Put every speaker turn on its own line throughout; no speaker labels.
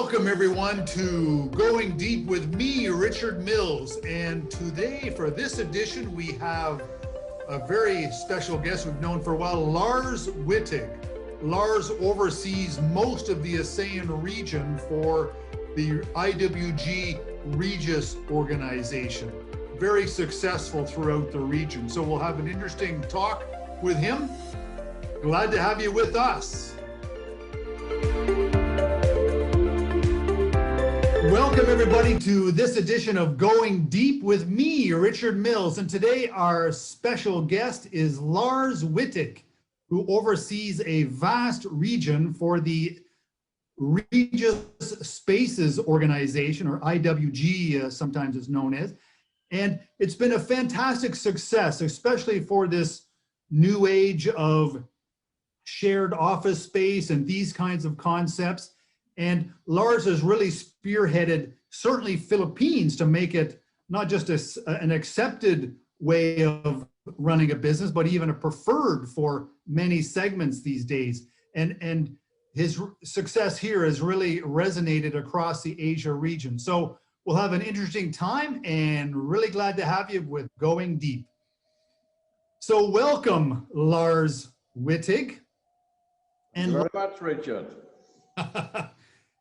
Welcome everyone to Going Deep with me, Richard Mills. And today for this edition, we have a very special guest we've known for a while, Lars Wittig. Lars oversees most of the ASEAN region for the IWG Regus organization. Very successful throughout the region. So we'll have an interesting talk with him. Glad to have you with us. Welcome everybody to this edition of Going Deep with me, Richard Mills. And today our special guest is Lars Wittig, who oversees a vast region for the Regus Spaces organization, or IWG sometimes it's known as. And it's been a fantastic success, especially for this new age of shared office space and these kinds of concepts. And Lars has really spearheaded certainly Philippines to make it not just an accepted way of running a business, but even a preferred for many segments these days. And his success here has really resonated across the Asia region. So we'll have an interesting time and really glad to have you with Going Deep. So welcome, Lars Wittig.
Thank you very much, Richard.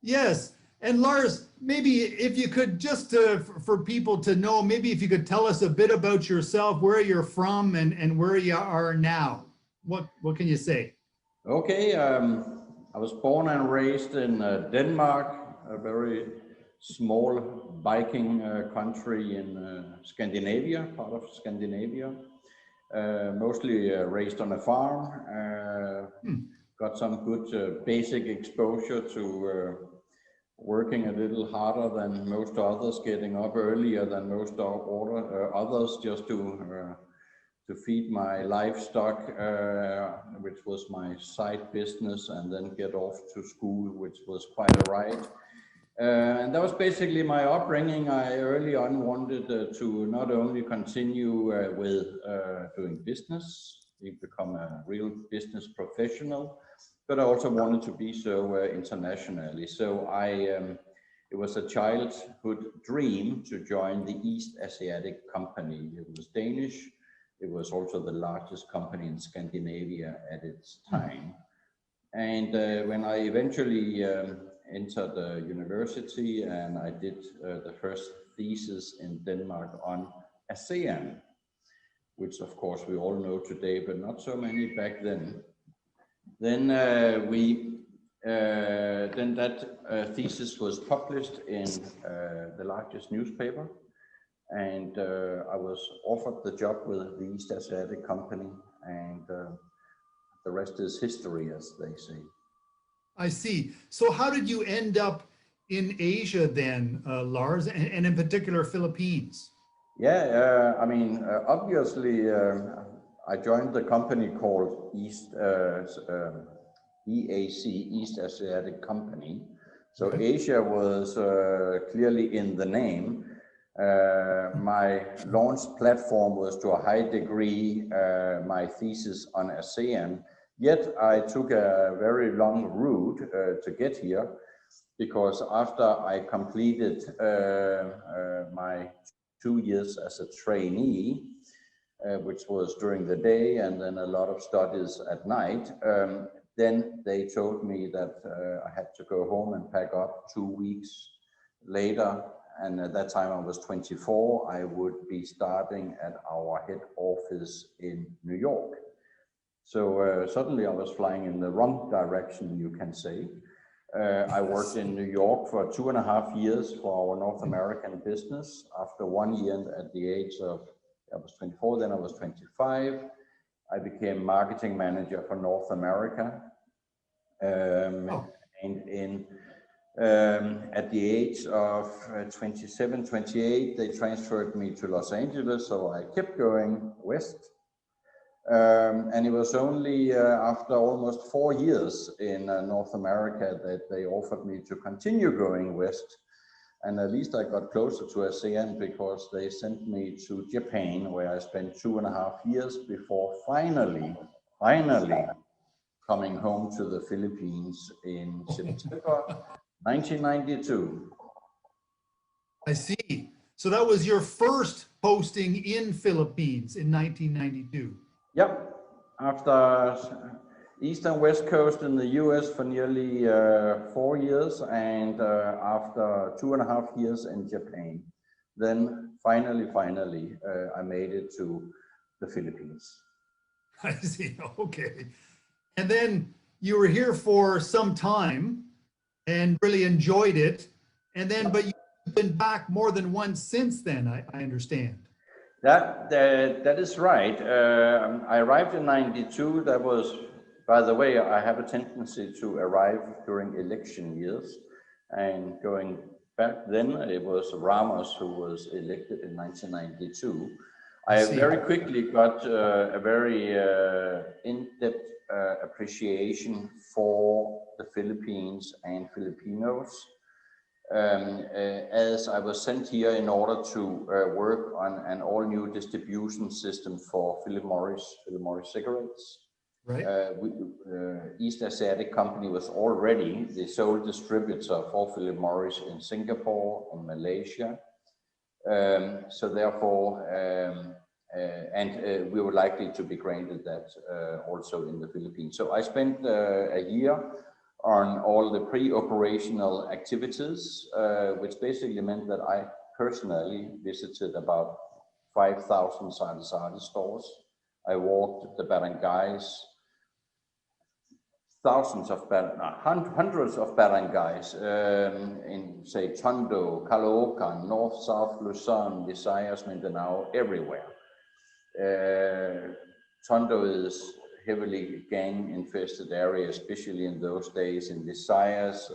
Yes, and Lars, maybe if you could just for people to know, maybe if you could tell us a bit about yourself, where you're from and where you are now. What can you say?
Okay, I was born and raised in Denmark, a very small Viking country in Scandinavia, part of Scandinavia. Mostly raised on a farm. Got some good basic exposure to working a little harder than most others, getting up earlier than most others, just to feed my livestock, which was my side business, and then get off to school, which was quite a ride. And that was basically my upbringing. I early on wanted to not only continue with doing business, become a real business professional, but I also wanted to be so internationally. So it was a childhood dream to join the East Asiatic Company. It was Danish. It was also the largest company in Scandinavia at its time. And when I eventually entered university, and I did the first thesis in Denmark on ASEAN, which of course we all know today, but not so many back then. Then that thesis was published in the largest newspaper, and I was offered the job with the East Asiatic Company, and the rest is history, as they say.
I see. So how did you end up in Asia then, Lars, and in particular Philippines?
Yeah, I mean, obviously, I joined the company called EAC, East Asiatic Company. So okay. Asia was clearly in the name. My launch platform was to a high degree my thesis on ASEAN. Yet I took a very long route to get here, because after I completed my 2 years as a trainee, which was during the day and then a lot of studies at night, then they told me that I had to go home and pack up 2 weeks later. And at that time I was 24, I would be starting at our head office in New York. So suddenly I was flying in the wrong direction, you can say. I worked in New York for 2.5 years for our North American business. After 1 year, at the age of, I was 24, then I was 25, I became marketing manager for North America. And at the age of 27, 28, they transferred me to Los Angeles, so I kept going west. And it was only after almost 4 years in North America that they offered me to continue going west. And at least I got closer to ASEAN, because they sent me to Japan, where I spent 2.5 years before finally coming home to the Philippines in September 1992.
I see. So that was your first posting in Philippines in 1992.
Yep. After East and West Coast in the US for nearly 4 years, and after 2.5 years in Japan, then finally, I made it to the Philippines.
I see. Okay. And then you were here for some time and really enjoyed it. And then, but you've been back more than once since then, I understand.
That is right. I arrived in 92. That was, by the way, I have a tendency to arrive during election years. And going back then, it was Ramos who was elected in 1992. I very quickly got a very in-depth appreciation for the Philippines and Filipinos. As I was sent here in order to work on an all-new distribution system for Philip Morris cigarettes.
Right.
East Asiatic company was already the sole distributor for Philip Morris in Singapore and Malaysia. So therefore, we were likely to be granted that also in the Philippines. So I spent a year on all the pre-operational activities, which basically meant that I personally visited about 5,000 sari stores. I walked the barangays, hundreds of barangays in, say, Tondo, Caloocan, North, South, Luzon, Visayas, Mindanao, everywhere. Tondo is heavily gang-infested area, especially in those days. In Visayas,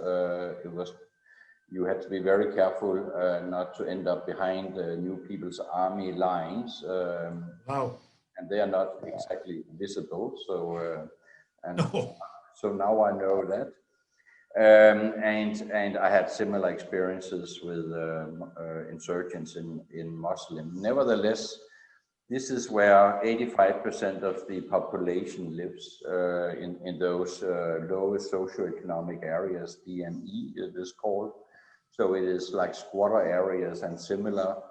you had to be very careful not to end up behind New People's Army lines.
Wow.
And they are not exactly visible. So,
No.
so now I know that. And I had similar experiences with insurgents in Muslim. Nevertheless, this is where 85% of the population lives in those lowest socioeconomic areas, DME it is called. So it is like squatter areas and similar,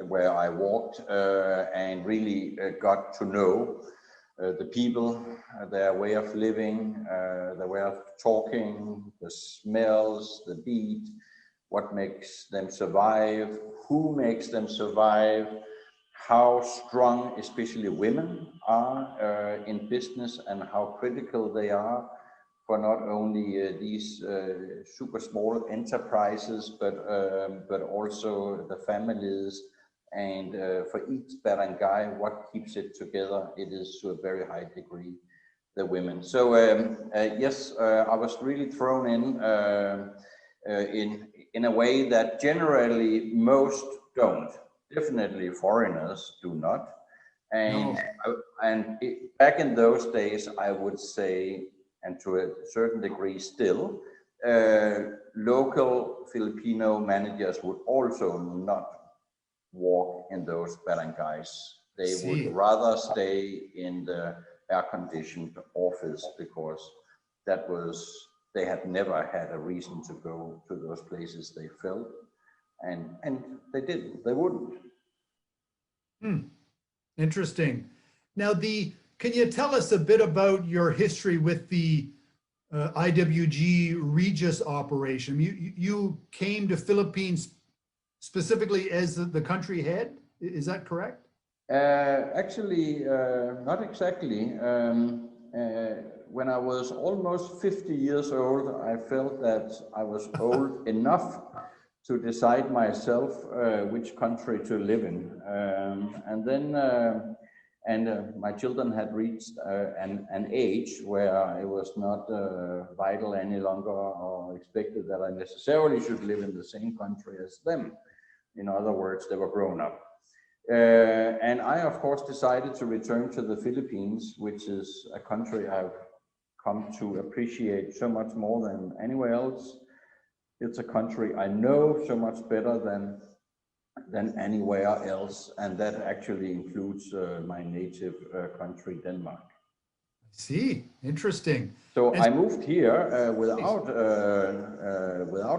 where I walked and really got to know the people, their way of living, their way of talking, the smells, the beat, what makes them survive, who makes them survive, how strong especially women are in business, and how critical they are for not only these super small enterprises, but also the families, and for each barangay, what keeps it together, it is to a very high degree the women. So yes, I was really thrown in a way that generally most don't. Definitely foreigners do not. And, back in those days, I would say, and to a certain degree still, local Filipino managers would also not walk in those barangays. They would rather stay in the air-conditioned office, because that was, they had never had a reason to go to those places they felt. And they didn't, they wouldn't.
Interesting. Now, can you tell us a bit about your history with the IWG Regus operation? You came to Philippines specifically as the country head, is that correct?
Actually, not exactly. When I was almost 50 years old, I felt that I was old enough to decide myself which country to live in. And then, my children had reached an age where it was not vital any longer, or expected that I necessarily should live in the same country as them. In other words, they were grown up. And I, of course, decided to return to the Philippines, which is a country I've come to appreciate so much more than anywhere else. It's a country I know so much better than anywhere else, and that actually includes my native country, Denmark.
See, interesting.
So
And
I moved here without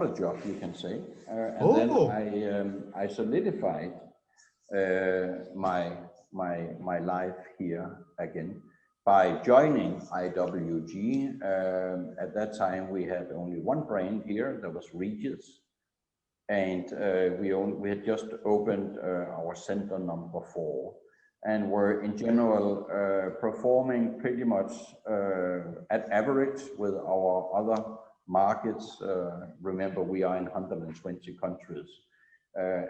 a job, you can say, and then
oh,
I solidified my life here again by joining IWG. At that time, we had only one brand here, that was Regus, and we had just opened our center number 4, and were in general performing pretty much at average with our other markets. Remember, we are in 120 countries.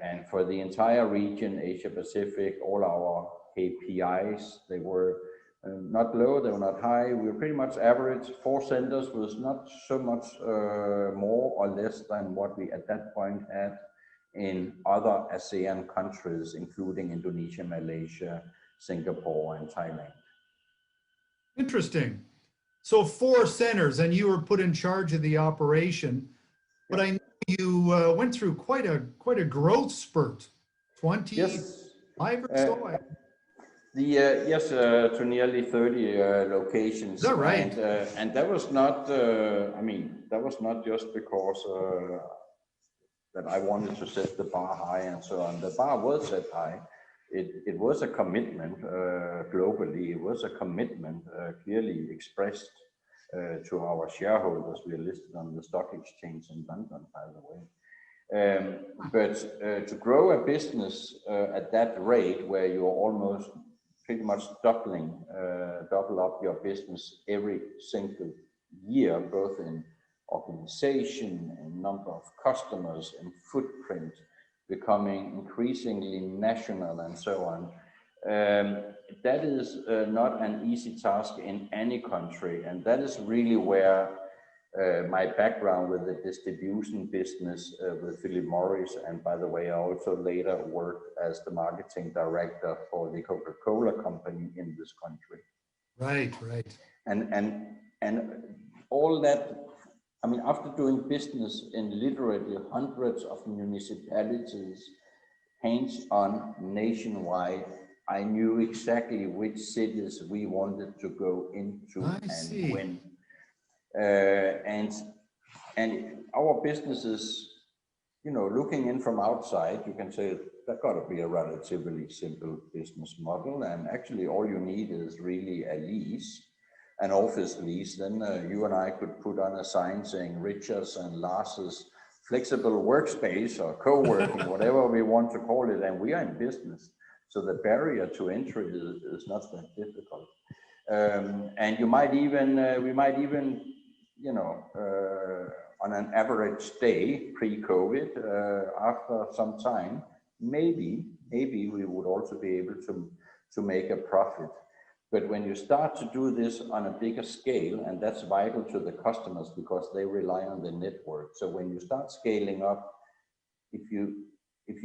And for the entire region, Asia Pacific, all our KPIs, they were not low, they were not high. We were pretty much average. 4 centers was not so much more or less than what we at that point had in other ASEAN countries, including Indonesia, Malaysia, Singapore, and Thailand.
interesting. So 4 centers, and you were put in charge of the operation. But I know you went through quite a growth spurt. 25 or so.
Yes, to nearly 30 locations.
Is that right?
And that was not, I mean, that was not just because that I wanted to set the bar high and so on. The bar was set high. It was a commitment globally. It was a commitment clearly expressed to our shareholders. We are listed on the stock exchange in London, by the way. But to grow a business at that rate, where you're almost pretty much double up your business every single year, both in organization and number of customers and footprint, becoming increasingly national and so on. That is not an easy task in any country, and that is really where my background with the distribution business with Philip Morris, and by the way, I also later worked as the marketing director for the Coca-Cola company in this country.
Right, right.
And all that, I mean, after doing business in literally hundreds of municipalities, hands-on, nationwide, I knew exactly which cities we wanted to go into and when. And our businesses, you know, looking in from outside, you can say that got to be a relatively simple business model. And actually, all you need is really a lease, an office lease. Then you and I could put on a sign saying Richard's and Lars's flexible workspace or co-working, whatever we want to call it, and we are in business. So the barrier to entry is not that difficult. And you might even, we might even, you know, on an average day pre-COVID, after some time, maybe we would also be able to make a profit. But when you start to do this on a bigger scale, and that's vital to the customers because they rely on the network. So when you start scaling up, if you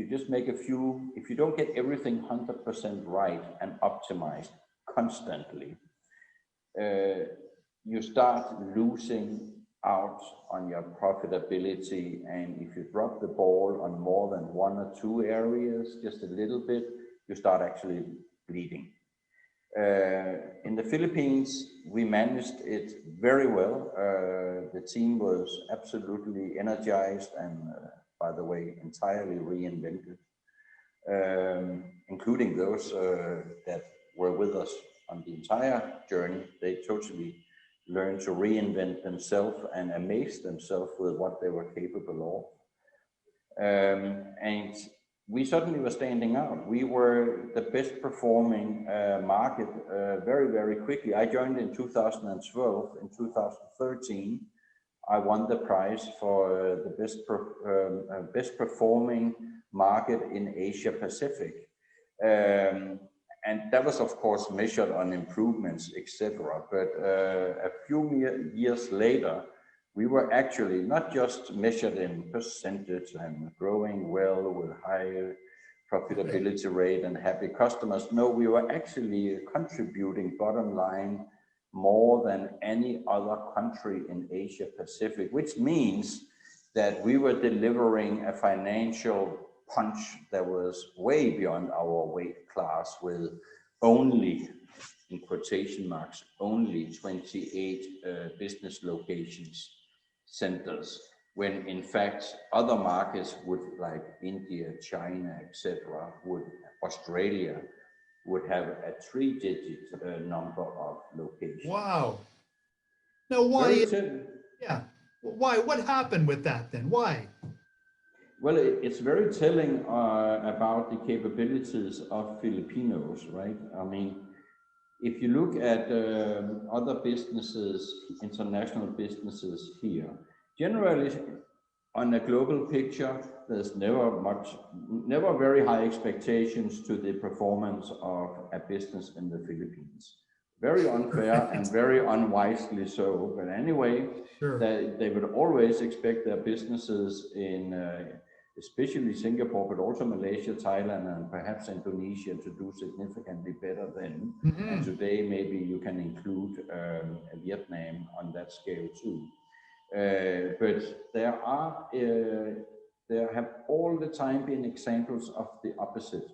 just make a few, if you don't get everything 100% right and optimized constantly, you start losing out on your profitability. And if you drop the ball on more than 1 or 2 areas, just a little bit, you start actually bleeding. In the Philippines, we managed it very well. The team was absolutely energized and, by the way, entirely reinvented, including those that were with us on the entire journey. They totally learned to reinvent themselves and amaze themselves with what they were capable of. And we certainly were standing out. We were the best performing market very, very quickly. I joined in 2012. In 2013, I won the prize for the best performing market in Asia Pacific. And that was, of course, measured on improvements, etc. But a few years later, we were actually not just measured in percentage and growing well with high profitability rate and happy customers. No, we were actually contributing bottom line more than any other country in Asia Pacific, which means that we were delivering a financial punch that was way beyond our weight class with only, in quotation marks, only 28 business locations, centers, when in fact other markets would, like India, China, etc., Australia, would have a 3-digit number of locations.
Wow. Now, why? Yeah. Why? What happened with that then? Why?
Well, it's very telling about the capabilities of Filipinos, right? I mean, if you look at other businesses, international businesses here, generally on a global picture, there's never very high expectations to the performance of a business in the Philippines. Very unfair and very unwisely so. But anyway,
sure.
they would always expect their businesses in especially Singapore, but also Malaysia, Thailand, and perhaps Indonesia to do significantly better than. And today, maybe you can include Vietnam on that scale too. But there have all the time been examples of the opposite.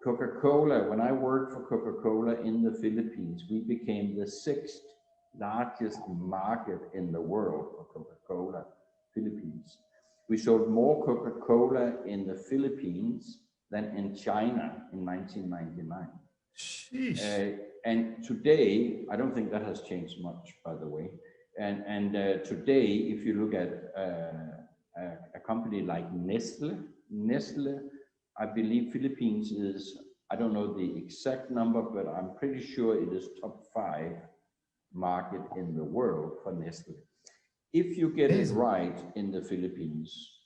Coca-Cola, when I worked for Coca-Cola in the Philippines, we became the 6th largest market in the world for Coca-Cola, Philippines. We sold more Coca-Cola in the Philippines than in China in 1999. And today, I don't think that has changed much, by the way. And today, if you look at a company like Nestle, I believe Philippines is, I don't know the exact number, but I'm pretty sure it is top 5 market in the world for Nestle. If you get it right in the Philippines,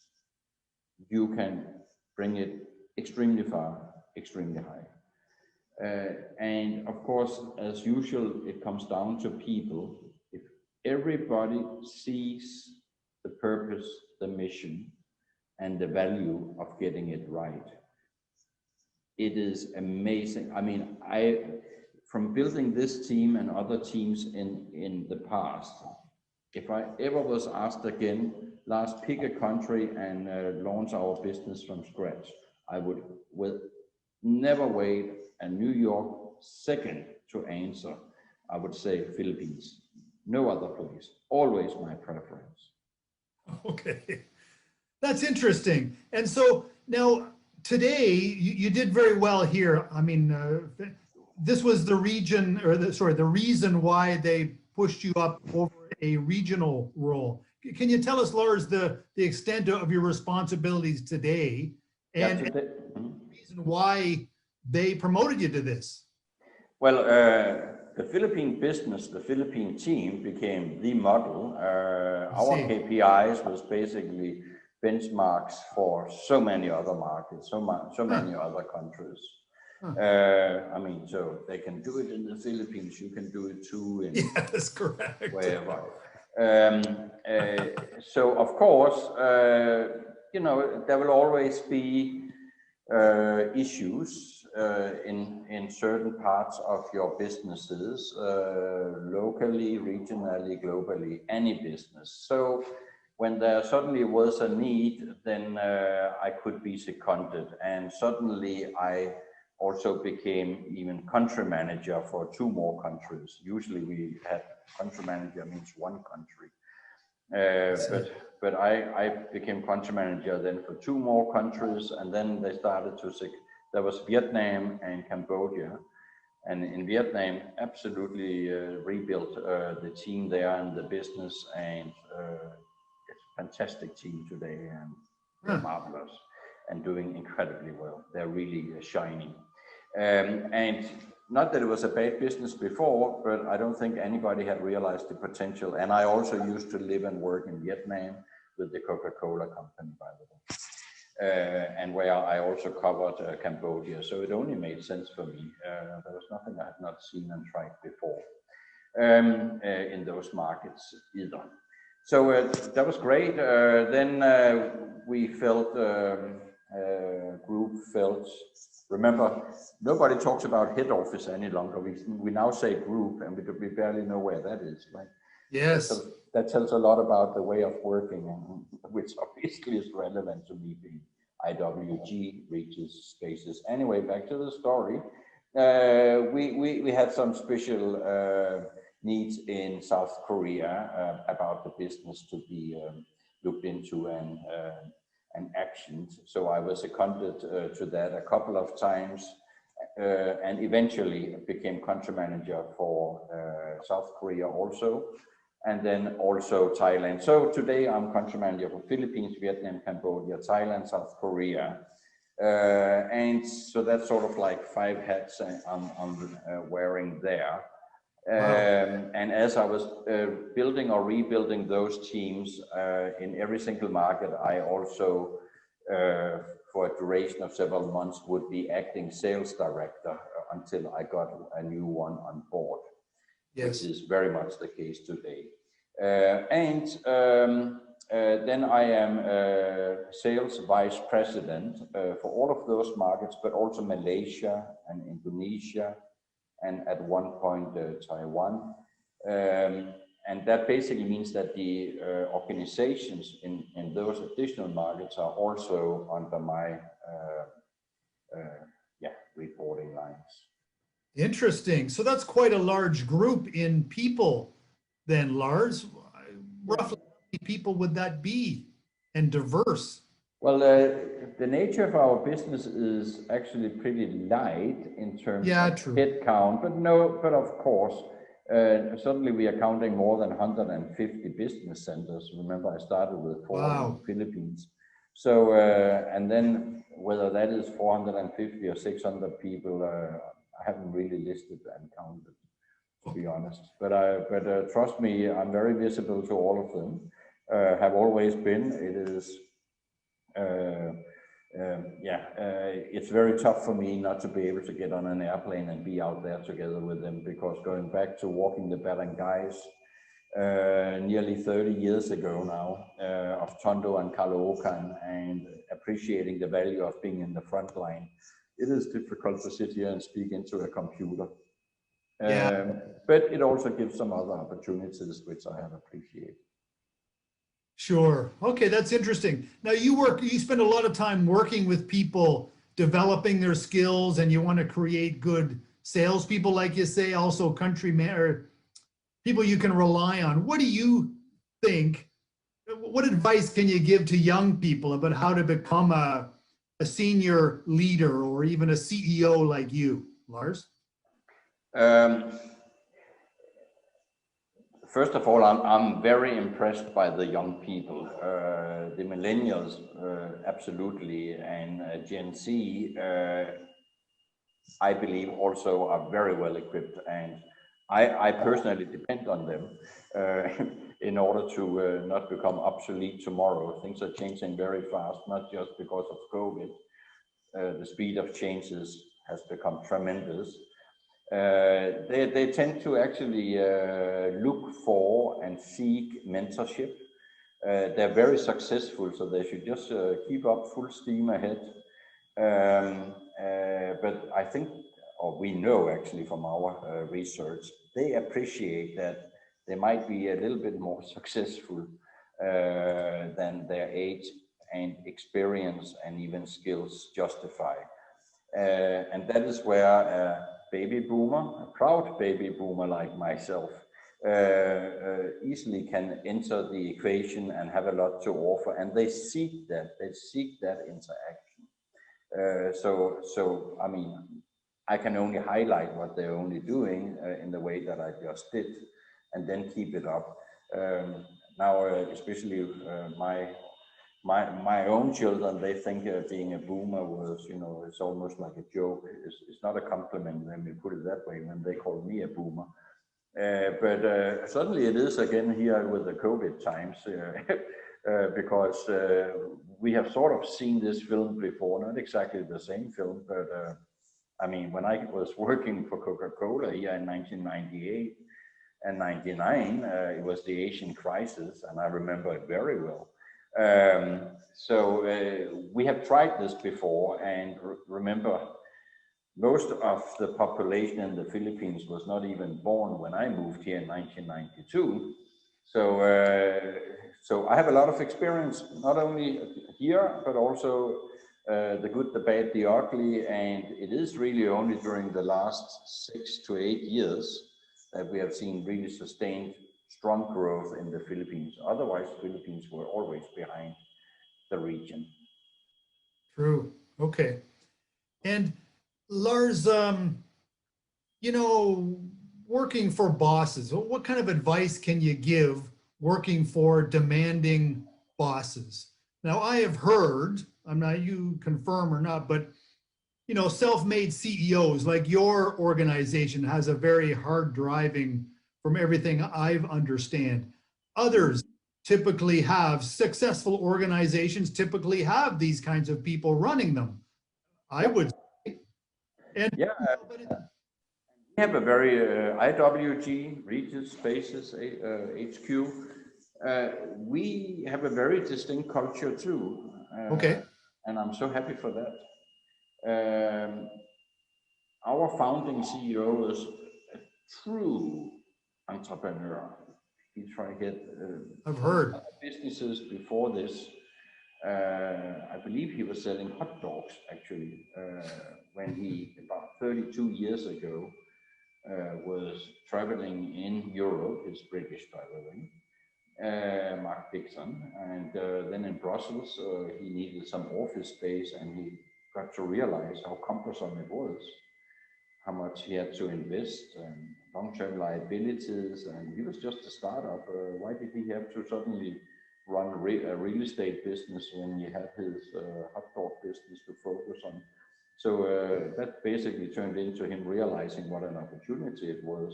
you can bring it extremely far, extremely high. And of course, as usual, it comes down to people. If everybody sees the purpose, the mission, and the value of getting it right, it is amazing. I mean, from building this team and other teams in the past, if I ever was asked again, Lars, pick a country and launch our business from scratch, I would never wait a New York second to answer. I would say Philippines, no other place, always my preference.
Okay, that's interesting. And so now today you did very well here. I mean, this was the region, or the reason why they pushed you up over a regional role. Can you tell us, Lars, the extent of your responsibilities today and the reason why they promoted you to this?
Well, the Philippine business, the Philippine team became the model. Our KPIs was basically benchmarks for so many other markets, so many other countries. I mean, so they can do it in the Philippines, you can do it too in
yes, correct.
Wherever. So of course, you know, there will always be issues in certain parts of your businesses, locally, regionally, globally, any business. So when there suddenly was a need, then I could be seconded, and suddenly I also became even country manager for 2 more countries. Usually we had country manager means 1 country. But I became country manager then for 2 more countries, and then they started to there was Vietnam and Cambodia. And in Vietnam, absolutely rebuilt the team there and the business, and it's a fantastic team today, and they're marvelous and doing incredibly well. They're really shining. And not that it was a bad business before, but I don't think anybody had realized the potential. And I also used to live and work in Vietnam with the Coca-Cola company, by the way. And where I also covered Cambodia. So it only made sense for me. There was nothing I had not seen and tried before in those markets either. So that was great. Then we felt, group felt, remember, nobody talks about head office any longer. We now say group, and we barely know where that is, right?
Yes.
So that tells a lot about the way of working, and which obviously is relevant to me being IWG, Regus, Spaces. Anyway, back to the story. We had some special needs in South Korea about the business to be looked into and actioned. So I was seconded to that a couple of times and eventually became country manager for South Korea also, and then also Thailand. So today I'm country manager for Philippines, Vietnam, Cambodia, Thailand, South Korea. And so that's sort of like 5 hats I'm wearing there.
Wow.
And as I was building or rebuilding those teams in every single market, I also, for a duration of several months, would be acting sales director until I got a new one on board,
Yes.
which is very much the case today. Then I am sales vice president for all of those markets, but also Malaysia and Indonesia, and at one point Taiwan. And that basically means that the organizations in those additional markets are also under my reporting lines.
Interesting. So that's quite a large group in people then, Lars. Roughly how many people would that be, and diverse?
Well, the nature of our business is actually pretty light in terms of head count, but of course, suddenly we are counting more than 150 business centers. Remember, I started with 4 in the Philippines. So, and then whether that is 450 or 600 people, I haven't really listed and counted, to be honest. But trust me, I'm very visible to all of them. Have always been. It is. It's very tough for me not to be able to get on an airplane and be out there together with them, because going back to walking the barangays nearly 30 years ago now, of Tondo and Caloocan, and appreciating the value of being in the front line, it is difficult to sit here and speak into a computer. But it also gives some other opportunities which I have appreciated.
Sure. Okay, that's interesting. Now you spend a lot of time working with people, developing their skills, and you want to create good salespeople, like you say, also or people you can rely on. What do you think? What advice can you give to young people about how to become a senior leader or even a CEO like you, Lars?
First of all, I'm very impressed by the young people, the millennials, absolutely, and Gen Z, I believe also are very well equipped, and I personally depend on them in order to not become obsolete tomorrow. Things are changing very fast, not just because of COVID. The speed of changes has become tremendous. They tend to actually look for and seek mentorship. They're very successful, so they should just keep up full steam ahead. But I think, or we know actually from our research, they appreciate that they might be a little bit more successful than their age and experience and even skills justify. And that is where baby boomer, a proud baby boomer like myself, easily can enter the equation and have a lot to offer, and they seek that interaction. So I mean, I can only highlight what they're only doing in the way that I just did, and then keep it up. Now, especially my own children, they think being a boomer was, it's almost like a joke. It's not a compliment, let me put it that way, when they call me a boomer. But suddenly it is again here with the COVID times, because we have sort of seen this film before, not exactly the same film, but I mean, when I was working for Coca-Cola here in 1998 and 99, it was the Asian crisis, and I remember it very well. So we have tried this before, and remember, most of the population in the Philippines was not even born when I moved here in 1992. So I have a lot of experience, not only here, but also the good, the bad, the ugly, and it is really only during the last 6 to 8 years that we have seen really sustained strong growth in the Philippines. Otherwise, the Philippines were always behind the region.
True. Okay. And Lars, you know, working for bosses, what kind of advice can you give working for demanding bosses? Now, I have heard, I'm not, you confirm or not, but you know, self-made CEOs like your organization has a very hard driving from everything I've understand. Others typically have successful organizations, typically have these kinds of people running them, I would say. And
Yeah, we have a very IWG, Regus Spaces, HQ. We have a very distinct culture too.
okay.
And I'm so happy for that. Our founding CEO is a true entrepreneur. He tried to get
I've heard.
businesses before this. I believe he was selling hot dogs actually when he, about 32 years ago, was traveling in Europe. He's British, by the way, Mark Dixon, and then in Brussels he needed some office space, and he got to realize how cumbersome it was, how much he had to invest, and long-term liabilities, and he was just a startup. Why did he have to suddenly run a real estate business when he had his hot dog business to focus on? So that basically turned into him realizing what an opportunity it was,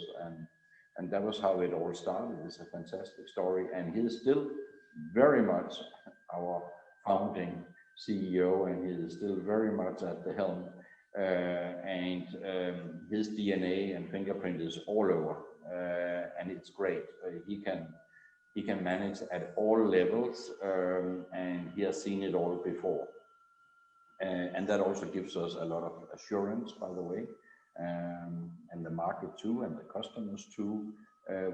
and that was how it all started. It's a fantastic story, and he is still very much our founding CEO, and he is still very much at the helm. And his DNA and fingerprint is all over, and it's great. He can manage at all levels, and he has seen it all before. And that also gives us a lot of assurance, by the way, and the market too, and the customers too,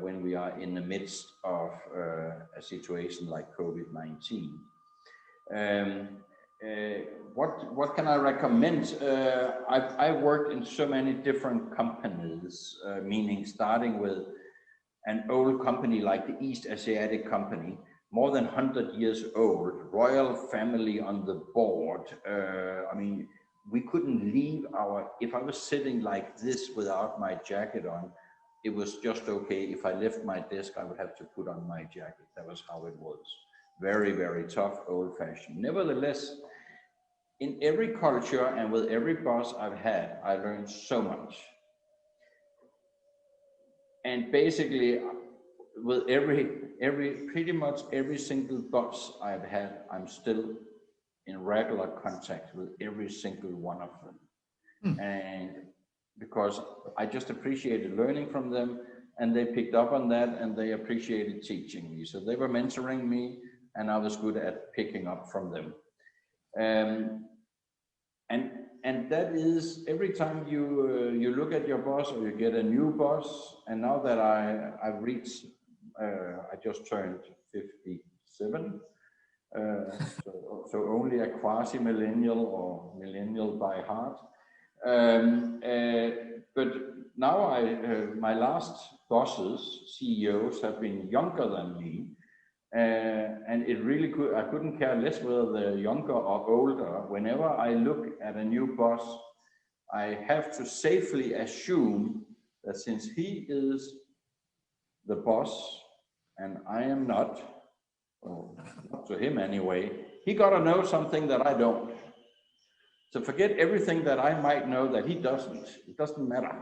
when we are in the midst of a situation like COVID-19. What can I recommend? I've worked in so many different companies, meaning starting with an old company like the East Asiatic Company, more than 100 years old, royal family on the board. I mean, we couldn't leave if I was sitting like this without my jacket on, it was just okay. If I left my desk, I would have to put on my jacket. That was how it was. Very, very tough, old fashioned. Nevertheless, in every culture and with every boss I've had, I learned so much. And basically, with pretty much every single boss I've had, I'm still in regular contact with every single one of them. And because I just appreciated learning from them, and they picked up on that, and they appreciated teaching me. So they were mentoring me, and I was good at picking up from them. And that is every time you look at your boss, or you get a new boss. And now that I've reached, I just turned 57, so only a quasi millennial or millennial by heart. But now my last bosses, CEOs, have been younger than me. And it really I couldn't care less whether they're younger or older. Whenever I look at a new boss, I have to safely assume that since he is the boss and I am not, or not to him anyway, he got to know something that I don't. So forget everything that I might know that he doesn't. It doesn't matter.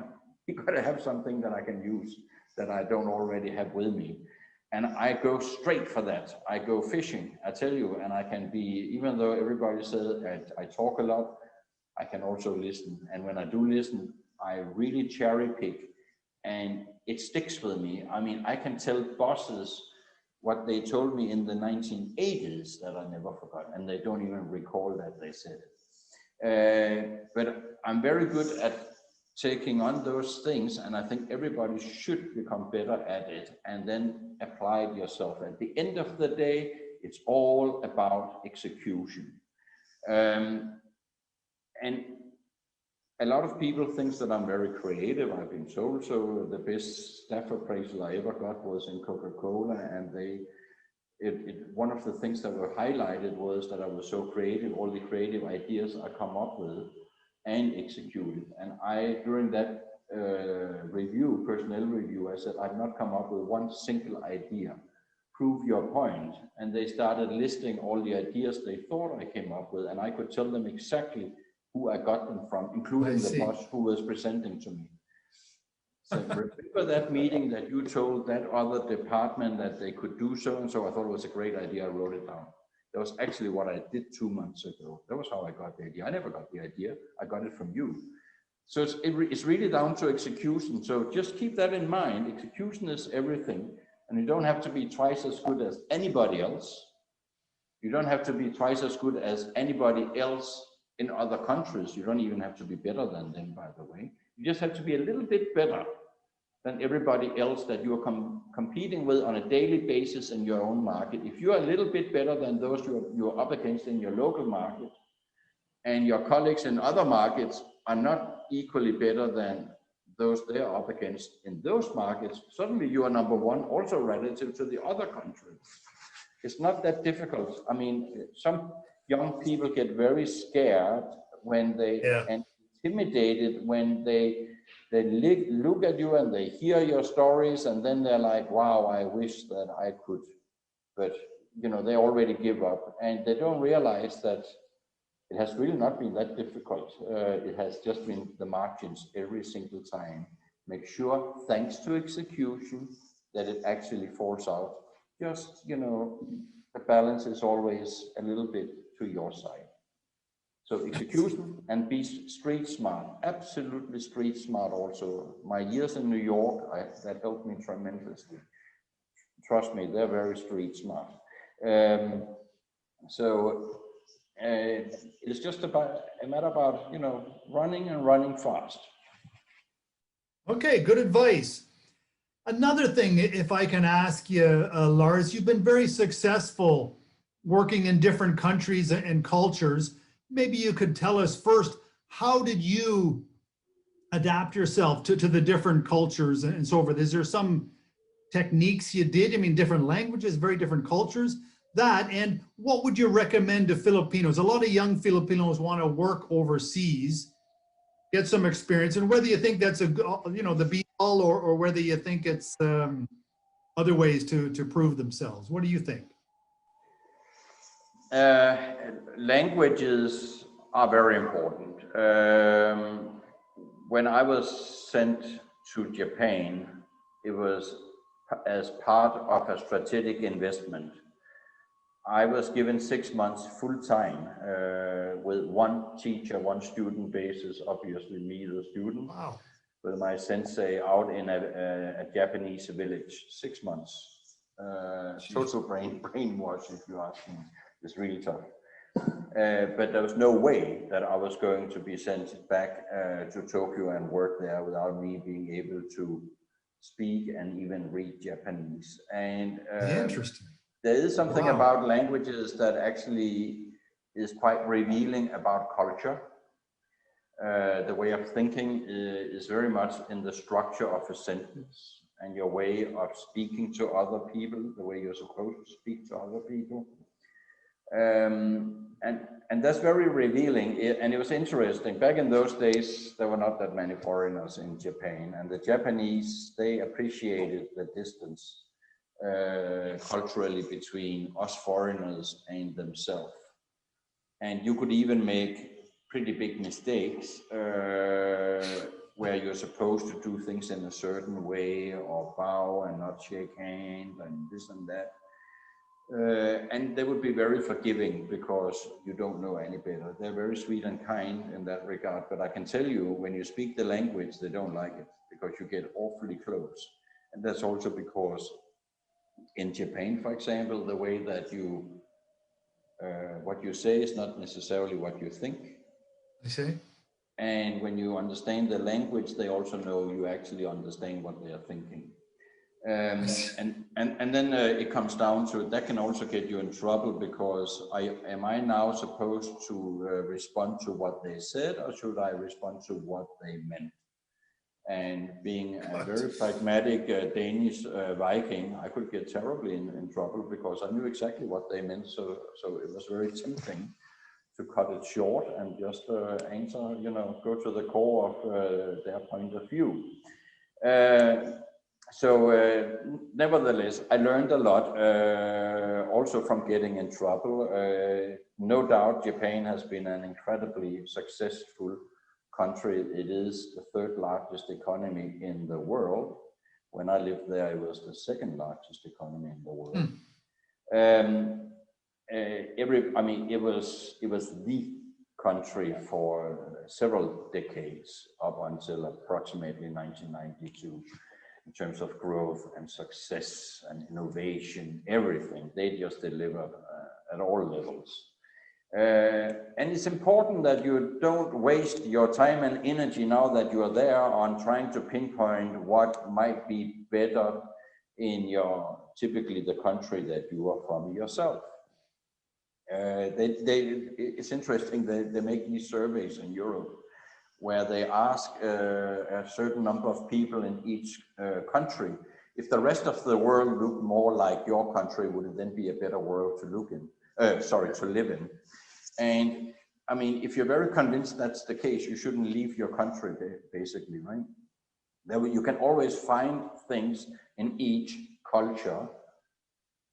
He got to have something that I can use that I don't already have with me. And I go straight for that. I go fishing, I tell you, and I can be, even though everybody says I talk a lot, I can also listen. And when I do listen, I really cherry pick, and it sticks with me. I mean, I can tell bosses what they told me in the 1980s that I never forgot, and they don't even recall that they said it. But I'm very good at taking on those things, and I think everybody should become better at it and then apply it yourself. At the end of the day, it's all about execution. And a lot of people think that I'm very creative, I've been told. So the best staff appraisal I ever got was in Coca-Cola, and one of the things that were highlighted was that I was so creative, all the creative ideas I come up with and executed. And during that personnel review, I said, I've not come up with one single idea. Prove your point. And they started listing all the ideas they thought I came up with, and I could tell them exactly who I got them from, including the boss who was presenting to me. So remember that meeting that you told that other department that they could do so and so? I thought it was a great idea. I wrote it down. That was actually what I did 2 months ago. That was how I got the idea. I never got the idea. I got it from you. So it's really down to execution. So just keep that in mind. Execution is everything. And you don't have to be twice as good as anybody else. You don't have to be twice as good as anybody else in other countries. You don't even have to be better than them, by the way. You just have to be a little bit better than everybody else that you're competing with on a daily basis in your own market. If you're a little bit better than those you're up against in your local market, and your colleagues in other markets are not equally better than those they're up against in those markets, suddenly you are number one also relative to the other countries. It's not that difficult. I mean, some young people get very scared when and intimidated when they look at you and they hear your stories, and then they're like, wow, I wish that I could, but you know, they already give up, and they don't realize that it has really not been that difficult. It has just been the margins every single time. Make sure, thanks to execution, that it actually falls out. Just, you know, the balance is always a little bit to your side. So execution and be street smart, absolutely street smart also. My years in New York, that helped me tremendously. Trust me, they're very street smart. It's just about a matter about, you know, running and running fast.
Okay, good advice. Another thing, if I can ask you, Lars, you've been very successful working in different countries and cultures. Maybe you could tell us first, how did you adapt yourself to the different cultures and so forth? Is there some techniques you did? I mean, different languages, very different cultures. That, and what would you recommend to Filipinos? A lot of young Filipinos want to work overseas, get some experience, and whether you think that's the be all, or whether you think it's other ways to prove themselves. What do you think?
Languages are very important. When I was sent to Japan, it was as part of a strategic investment. I was given 6 months full time with one teacher, one student basis, obviously me, the student,
wow,
with my sensei out in a Japanese village, 6 months. Total brainwash, if you ask me. It's really tough. But there was no way that I was going to be sent back to Tokyo and work there without me being able to speak and even read Japanese. And
interesting.
There is something about languages that actually is quite revealing about culture. The way of thinking is very much in the structure of a sentence and your way of speaking to other people, the way you're supposed to speak to other people. And that's very revealing. And it was interesting. Back in those days, there were not that many foreigners in Japan, and the Japanese, they appreciated the distance culturally between us foreigners and themselves. And you could even make pretty big mistakes where you're supposed to do things in a certain way, or bow and not shake hands and this and that. And they would be very forgiving because you don't know any better. They're very sweet and kind in that regard. But I can tell you, when you speak the language, they don't like it because you get awfully close. And that's also because in Japan, for example, the way that what you say is not necessarily what you think.
I see.
And when you understand the language, they also know you actually understand what they are thinking. And then it comes down to that can also get you in trouble, because am I now supposed to respond to what they said, or should I respond to what they meant? And being a very pragmatic Danish Viking, I could get terribly in trouble, because I knew exactly what they meant. So it was very tempting to cut it short and just answer, go to the core of their point of view. Nevertheless, I learned a lot, also from getting in trouble. No doubt, Japan has been an incredibly successful country. It is the third largest economy in the world. When I lived there, it was the second largest economy in the world. It was the country for several decades up until approximately 1992, in terms of growth and success and innovation, everything. They just delivered at all levels. And it's important that you don't waste your time and energy now that you are there on trying to pinpoint what might be better in typically the country that you are from yourself. It's interesting, they make these surveys in Europe where they ask a certain number of people in each country, if the rest of the world looked more like your country, would it then be a better world to live in? And I mean, if you're very convinced that's the case, you shouldn't leave your country, basically, right? You can always find things in each culture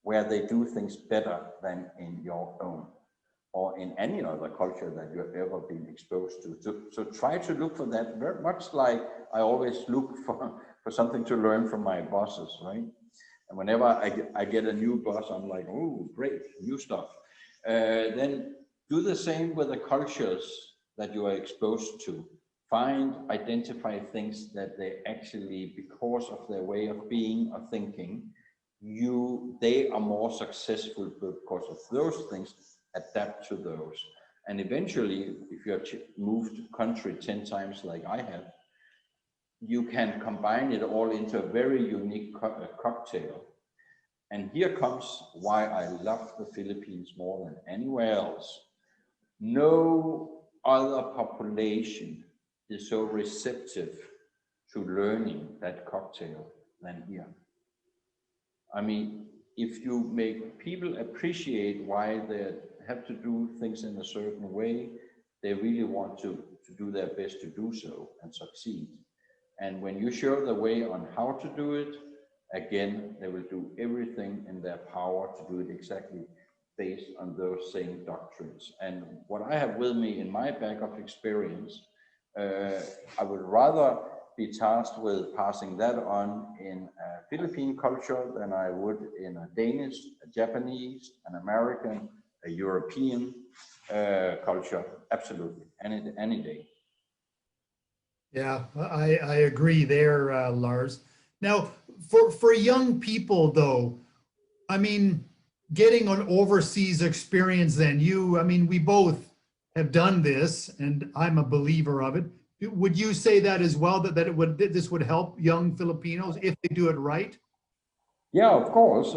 where they do things better than in your own, or in any other culture that you've ever been exposed to. So try to look for that, very much like I always look for something to learn from my bosses, right? And whenever I get a new boss, I'm like, oh, great, new stuff. Then do the same with the cultures that you are exposed to. Identify things that they actually, because of their way of being or thinking, they are more successful because of those things. Adapt to those. And eventually, if you have moved country 10 times like I have, you can combine it all into a very unique cocktail. And here comes why I love the Philippines more than anywhere else. No other population is so receptive to learning that cocktail than here. I mean, if you make people appreciate why they have to do things in a certain way, they really want to do their best to do so and succeed. And when you show the way on how to do it, again, they will do everything in their power to do it exactly based on those same doctrines. And what I have with me in my bag of experience, I would rather be tasked with passing that on in a Philippine culture than I would in a Danish, a Japanese, an American, a European culture. Absolutely, any day.
Yeah, I agree there, Lars. Now, for young people though, I mean, getting an overseas experience then, we both have done this and I'm a believer of it. Would you say that as well, that this would help young Filipinos if they do it right?
Yeah, of course,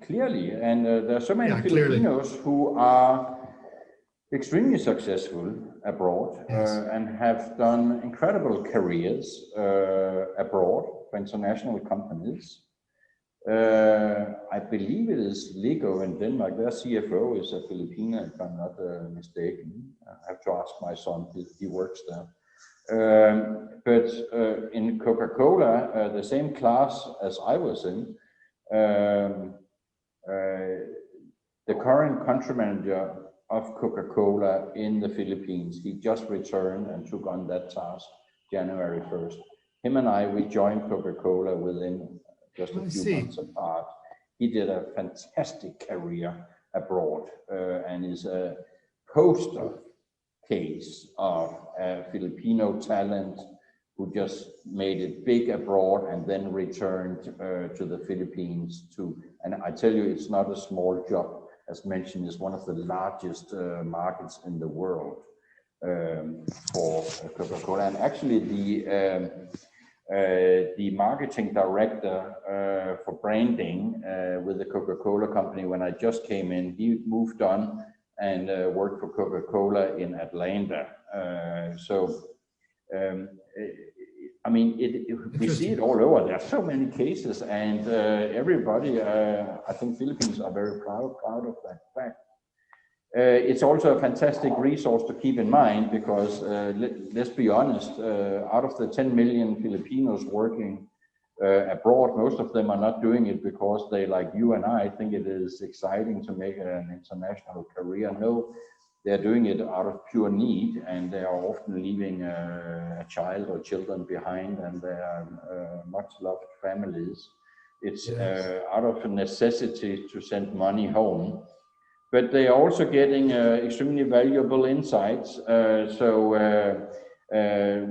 clearly. And there are so many Filipinos who are extremely successful abroad, and have done incredible careers abroad for international companies. I believe it is Lego in Denmark. Their CFO is a Filipino, if I'm not mistaken. I have to ask my son, he works there. But in Coca-Cola, the same class as I was in, the current country manager of Coca-Cola in the Philippines, he just returned and took on that task January 1st. Him and I, we joined Coca-Cola within just a few months apart. He did a fantastic career abroad and is a poster case of a Filipino talent who just made it big abroad and then returned to the Philippines and I tell you, it's not a small job. As mentioned, is one of the largest markets in the world for Coca-Cola. And actually the marketing director for branding with the Coca-Cola company, when I just came in, he moved on and worked for Coca-Cola in Atlanta. I mean, we see it all over. There are so many cases, and everybody, I think Philippines are very proud of that fact. It's also a fantastic resource to keep in mind because, let's be honest, out of the 10 million Filipinos working abroad, most of them are not doing it because they, like you and I, think it is exciting to make an international career. No, they're doing it out of pure need, and they are often leaving a child or children behind, and they are much loved families. It's out of necessity to send money home. But they are also getting extremely valuable insights.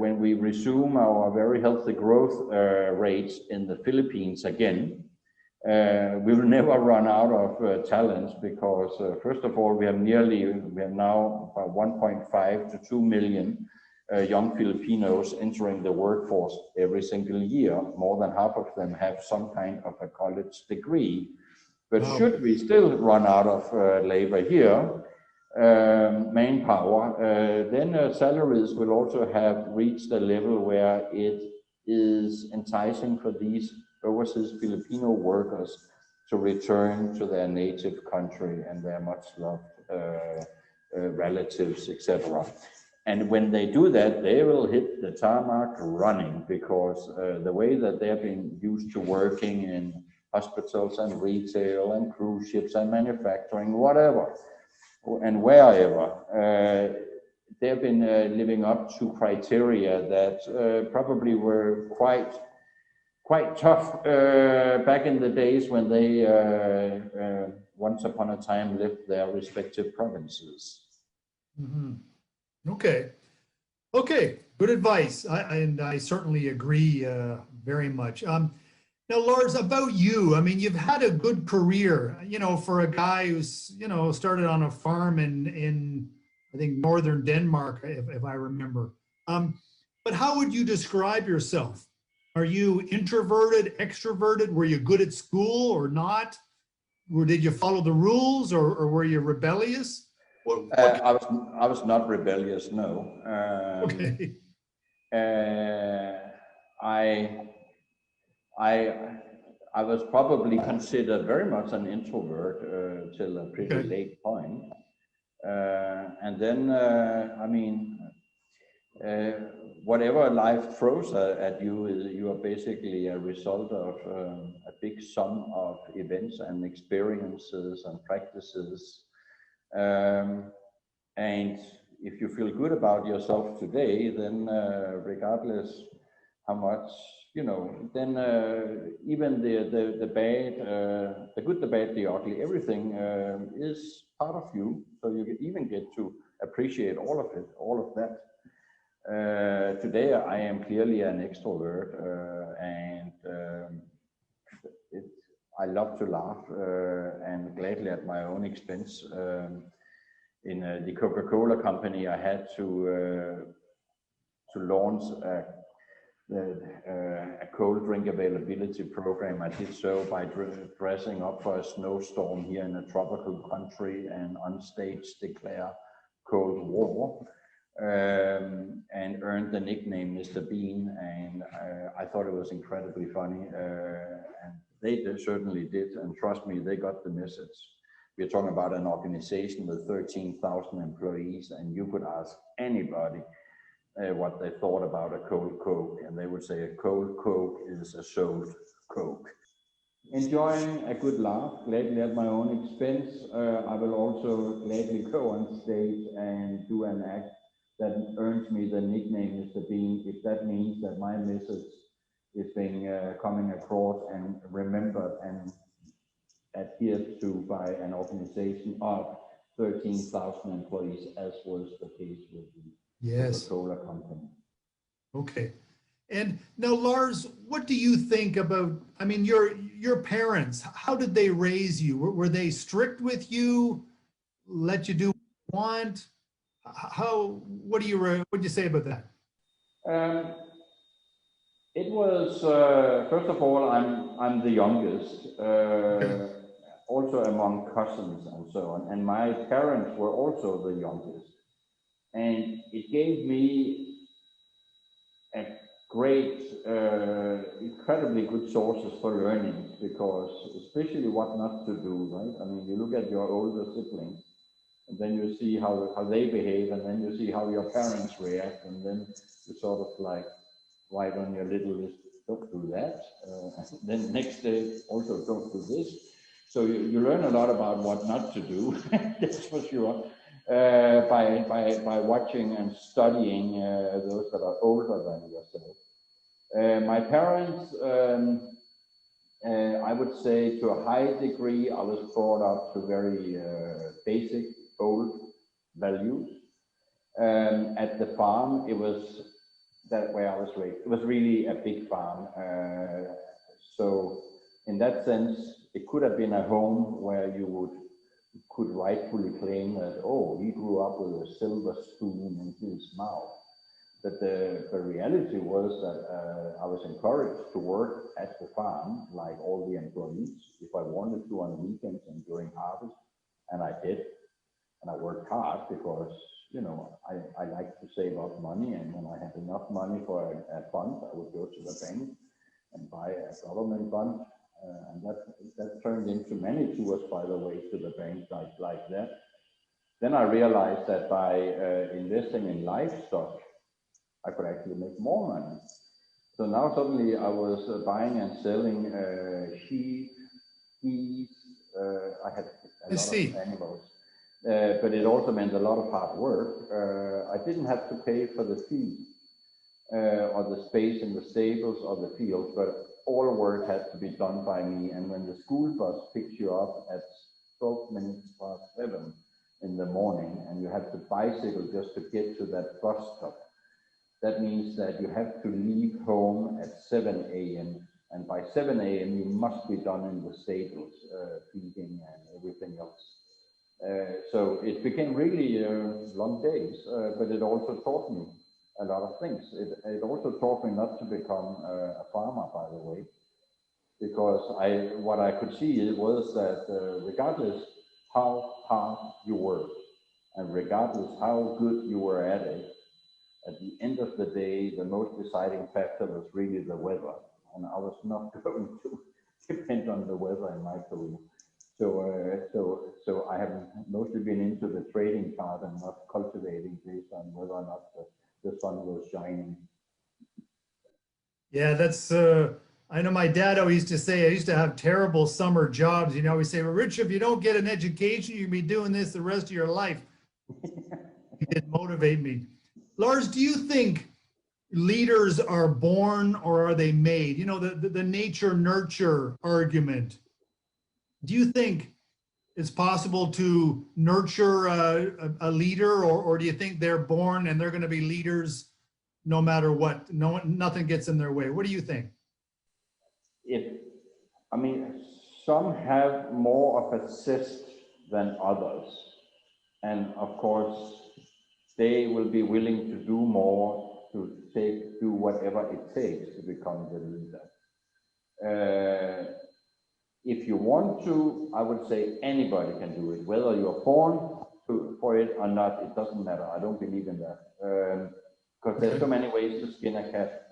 When we resume our very healthy growth rates in the Philippines again, we will never run out of talents because, first of all, we have now about 1.5 to 2 million young Filipinos entering the workforce every single year. More than half of them have some kind of a college degree. But should we still run out of labor here, manpower, then salaries will also have reached a level where it is enticing for these overseas Filipino workers to return to their native country and their much loved relatives, etc. And when they do that, they will hit the tarmac running because the way that they've been used to working in hospitals and retail and cruise ships and manufacturing, whatever, and wherever, they've been living up to criteria that probably were quite tough back in the days when they once upon a time lived their respective provinces.
Mm-hmm. Okay, good advice. I certainly agree very much. Now, Lars, about you, I mean, you've had a good career, for a guy who's, started on a farm in I think, northern Denmark, if I remember. But how would you describe yourself? Are you introverted, extroverted? Were you good at school or not? Or did you follow the rules or were you rebellious?
I was not rebellious, no.
Okay.
I was probably considered very much an introvert till a pretty late point. And then, whatever life throws at you, you are basically a result of a big sum of events and experiences and practices. And if you feel good about yourself today, then regardless how much, then even the bad, the good, the bad, the ugly, everything is part of you. So you even get to appreciate all of it, all of that. Today I am clearly an extrovert, and I love to laugh and gladly at my own expense. In the Coca-Cola company, I had to launch a cold drink availability program. I did so by dressing up for a snowstorm here in a tropical country and on stage declare Cold War, and earned the nickname Mr. Bean. And I thought it was incredibly funny, and they certainly did. And trust me, they got the message. We're talking about an organization with 13,000 employees, and you could ask anybody what they thought about a cold Coke, and they would say a cold Coke is a sold Coke. Enjoying a good laugh, gladly at my own expense. I will also gladly go on stage and do an act that earns me the nickname Mr. Bean, if that means that my message is being coming across and remembered and adhered to by an organization of 13,000 employees, as was the case with the Coca-Cola company.
Okay. And now, Lars, what do you think about, I mean, your parents, how did they raise you? Were they strict with you, let you do what you want? What do you say about that?
It was first of all, I'm the youngest, also among cousins and so on, and my parents were also the youngest, and it gave me a great, incredibly good sources for learning, because especially what not to do, right? I mean, you look at your older siblings, and then you see how they behave, and then you see how your parents react, and then you sort of like write on your little list, don't do that. Then next day, also don't do this. So you learn a lot about what not to do, that's for sure, by watching and studying those that are older than yourself. My parents, I would say to a high degree, I was brought up to very basic, old values. At the farm, it was that where I was raised. It was really a big farm. So in that sense, it could have been a home where you could rightfully claim that, oh, he grew up with a silver spoon in his mouth. But the reality was that I was encouraged to work at the farm like all the employees if I wanted to on weekends and during harvest, and I did. And I worked hard because, you know, I like to save up money, and when I had enough money for a fund, I would go to the bank and buy a government bond. And that turned into many tours, by the way, to the bank like that. Then I realized that by investing in livestock, I could actually make more money. So now suddenly I was buying and selling sheep, geese. I had a lot of animals, but it also meant a lot of hard work. I didn't have to pay for the feed or the space in the stables or the fields, but all work had to be done by me. And when the school bus picks you up at 12 minutes past 7 in the morning, and you have to bicycle just to get to that bus stop, that means that you have to leave home at 7 a.m. And by 7 a.m. you must be done in the stables, feeding and everything else. So it became really long days, but it also taught me a lot of things. It also taught me not to become a farmer, by the way, because what I could see was that regardless how hard you worked, and regardless how good you were at it, at the end of the day, the most deciding factor was really the weather, and I was not going to depend on the weather in my career. So I have mostly been into the trading part and not cultivating based on whether or not the sun was shining.
Yeah, that's, I know my dad always used to say, I used to have terrible summer jobs. You know, we say, well, Rich, if you don't get an education, you'll be doing this the rest of your life. He did motivate me. Lars, do you think leaders are born or are they made? You know, the nature nurture argument. Do you think it's possible to nurture a leader, or do you think they're born and they're going to be leaders no matter what? Nothing gets in their way. What do you think?
I mean, some have more of a zest than others. And of course, they will be willing to do more, to do whatever it takes to become the leader. If you want to, I would say anybody can do it, whether you're born for it or not, it doesn't matter. I don't believe in that. Because there's so many ways to skin a cat,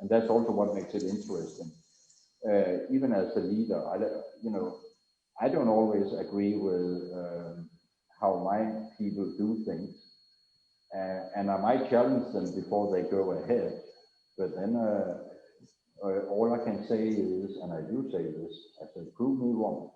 and that's also what makes it interesting. Even as a leader, I don't always agree with how my people do things, and I might challenge them before they go ahead. But then all I can say is, and I do say this, I say, prove me wrong.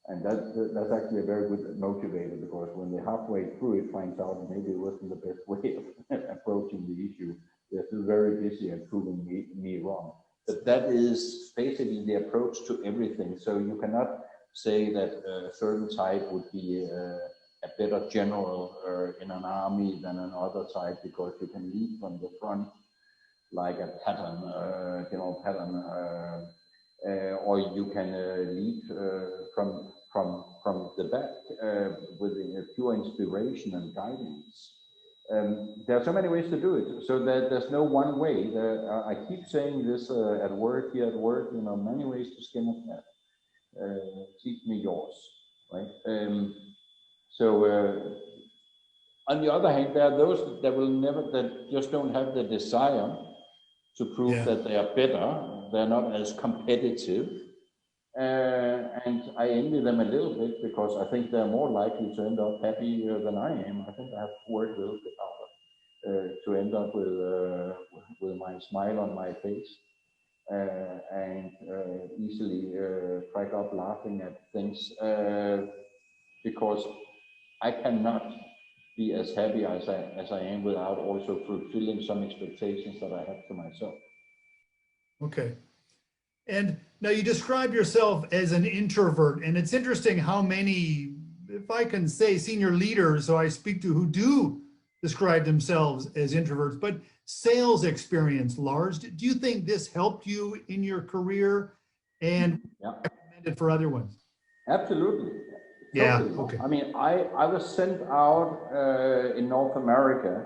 And that's actually a very good motivator, because when they're halfway through it, finds out maybe it wasn't the best way of approaching the issue. They're still very busy at proving me wrong. But that is basically the approach to everything. So you cannot say that a certain type would be a better general in an army than another type, because you can lead from the front like a pattern, general pattern, or you can lead from the back with pure inspiration and guidance. There are so many ways to do it, so that there's no one way. I keep saying this at work, here at work, you know, many ways to skin a cat. Teach me yours, right? On the other hand, there are those that will never, that just don't have the desire to prove that they are better. They're not as competitive. And I envy them a little bit because I think they're more likely to end up happy than I am. I think I have to work a little bit harder to end up with my smile on my face and easily crack up laughing at things because I cannot be as happy as I am without also fulfilling some expectations that I have to myself.
Okay. And now you describe yourself as an introvert, and it's interesting how many, if I can say, senior leaders who I speak to who do describe themselves as introverts, but sales experience, Lars, do you think this helped you in your career and recommended for other ones?
Absolutely.
Yeah.
Totally.
Okay.
I mean, I was sent out in North America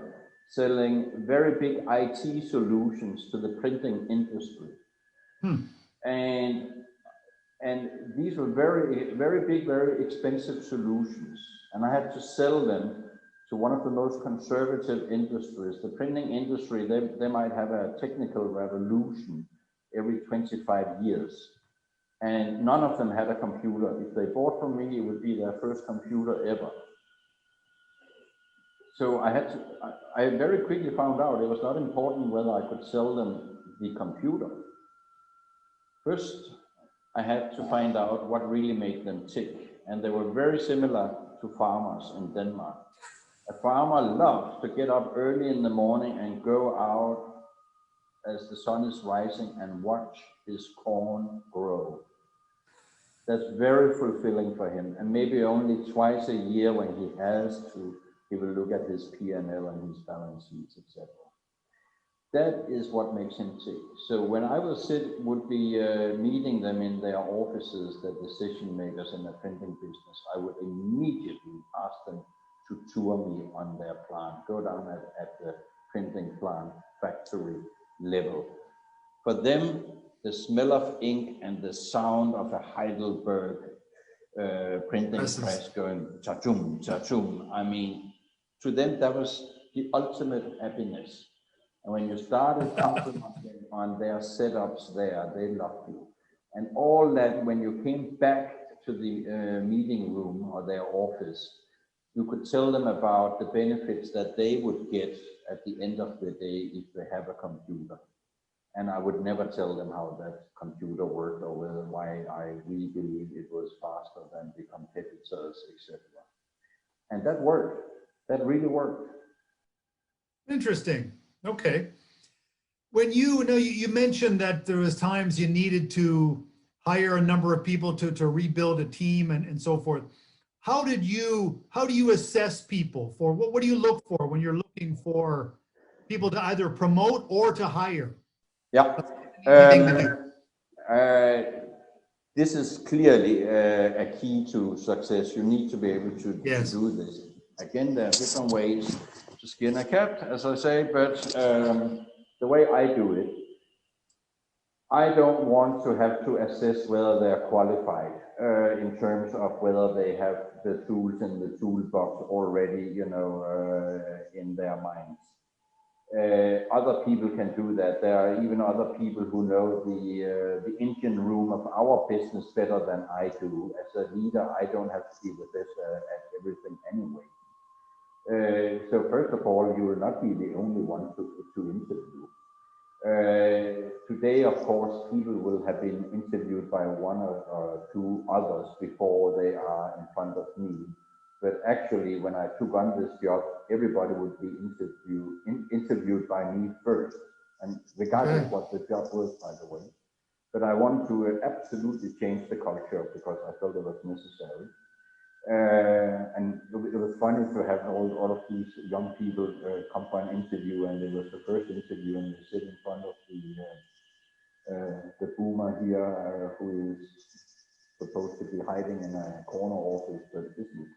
selling very big IT solutions to the printing industry. And these were very, very big, very expensive solutions. And I had to sell them to one of the most conservative industries. The printing industry, they might have a technical revolution every 25 years. And none of them had a computer. If they bought from me, it would be their first computer ever. So I very quickly found out it was not important whether I could sell them the computer. First, I had to find out what really made them tick. And they were very similar to farmers in Denmark. A farmer loves to get up early in the morning and go out as the sun is rising and watch his corn grow. That's very fulfilling for him. And maybe only twice a year when he will look at his P&L and his balance sheets, etc. That is what makes him tick. So when I would be meeting them in their offices, the decision makers in the printing business, I would immediately ask them to tour me on their plant, go down at the printing plant factory level. For them, the smell of ink and the sound of a Heidelberg printing press going cha-chum, cha-chum, I mean, to them that was the ultimate happiness. And when you started complimenting on their setups there, they loved you. And all that, when you came back to the meeting room or their office, you could tell them about the benefits that they would get at the end of the day if they have a computer. And I would never tell them how that computer worked or why I really believe it was faster than the competitors, etc. And that worked. That really worked.
Interesting. Okay. When you mentioned that there was times you needed to hire a number of people to rebuild a team and so forth. How do you assess people for what do you look for when you're looking for people to either promote or to hire?
Yeah. This is clearly a key to success. You need to be able to do this. Again, there are different ways to skin a cat, as I say, but the way I do it, I don't want to have to assess whether they're qualified in terms of whether they have the tools in the toolbox already, in their minds. Other people can do that. There are even other people who know the engine room of our business better than I do. As a leader, I don't have to be the best at everything anyway. So first of all, you will not be the only one to interview. Today, of course, people will have been interviewed by one or two others before they are in front of me. But actually, when I took on this job, everybody would be interviewed by me first, and regardless what the job was, by the way. But I wanted to absolutely change the culture because I felt it was necessary. And it was funny to have all of these young people come for an interview, and it was the first interview, and they sit in front of the boomer here who is supposed to be hiding in a corner office, but isn't.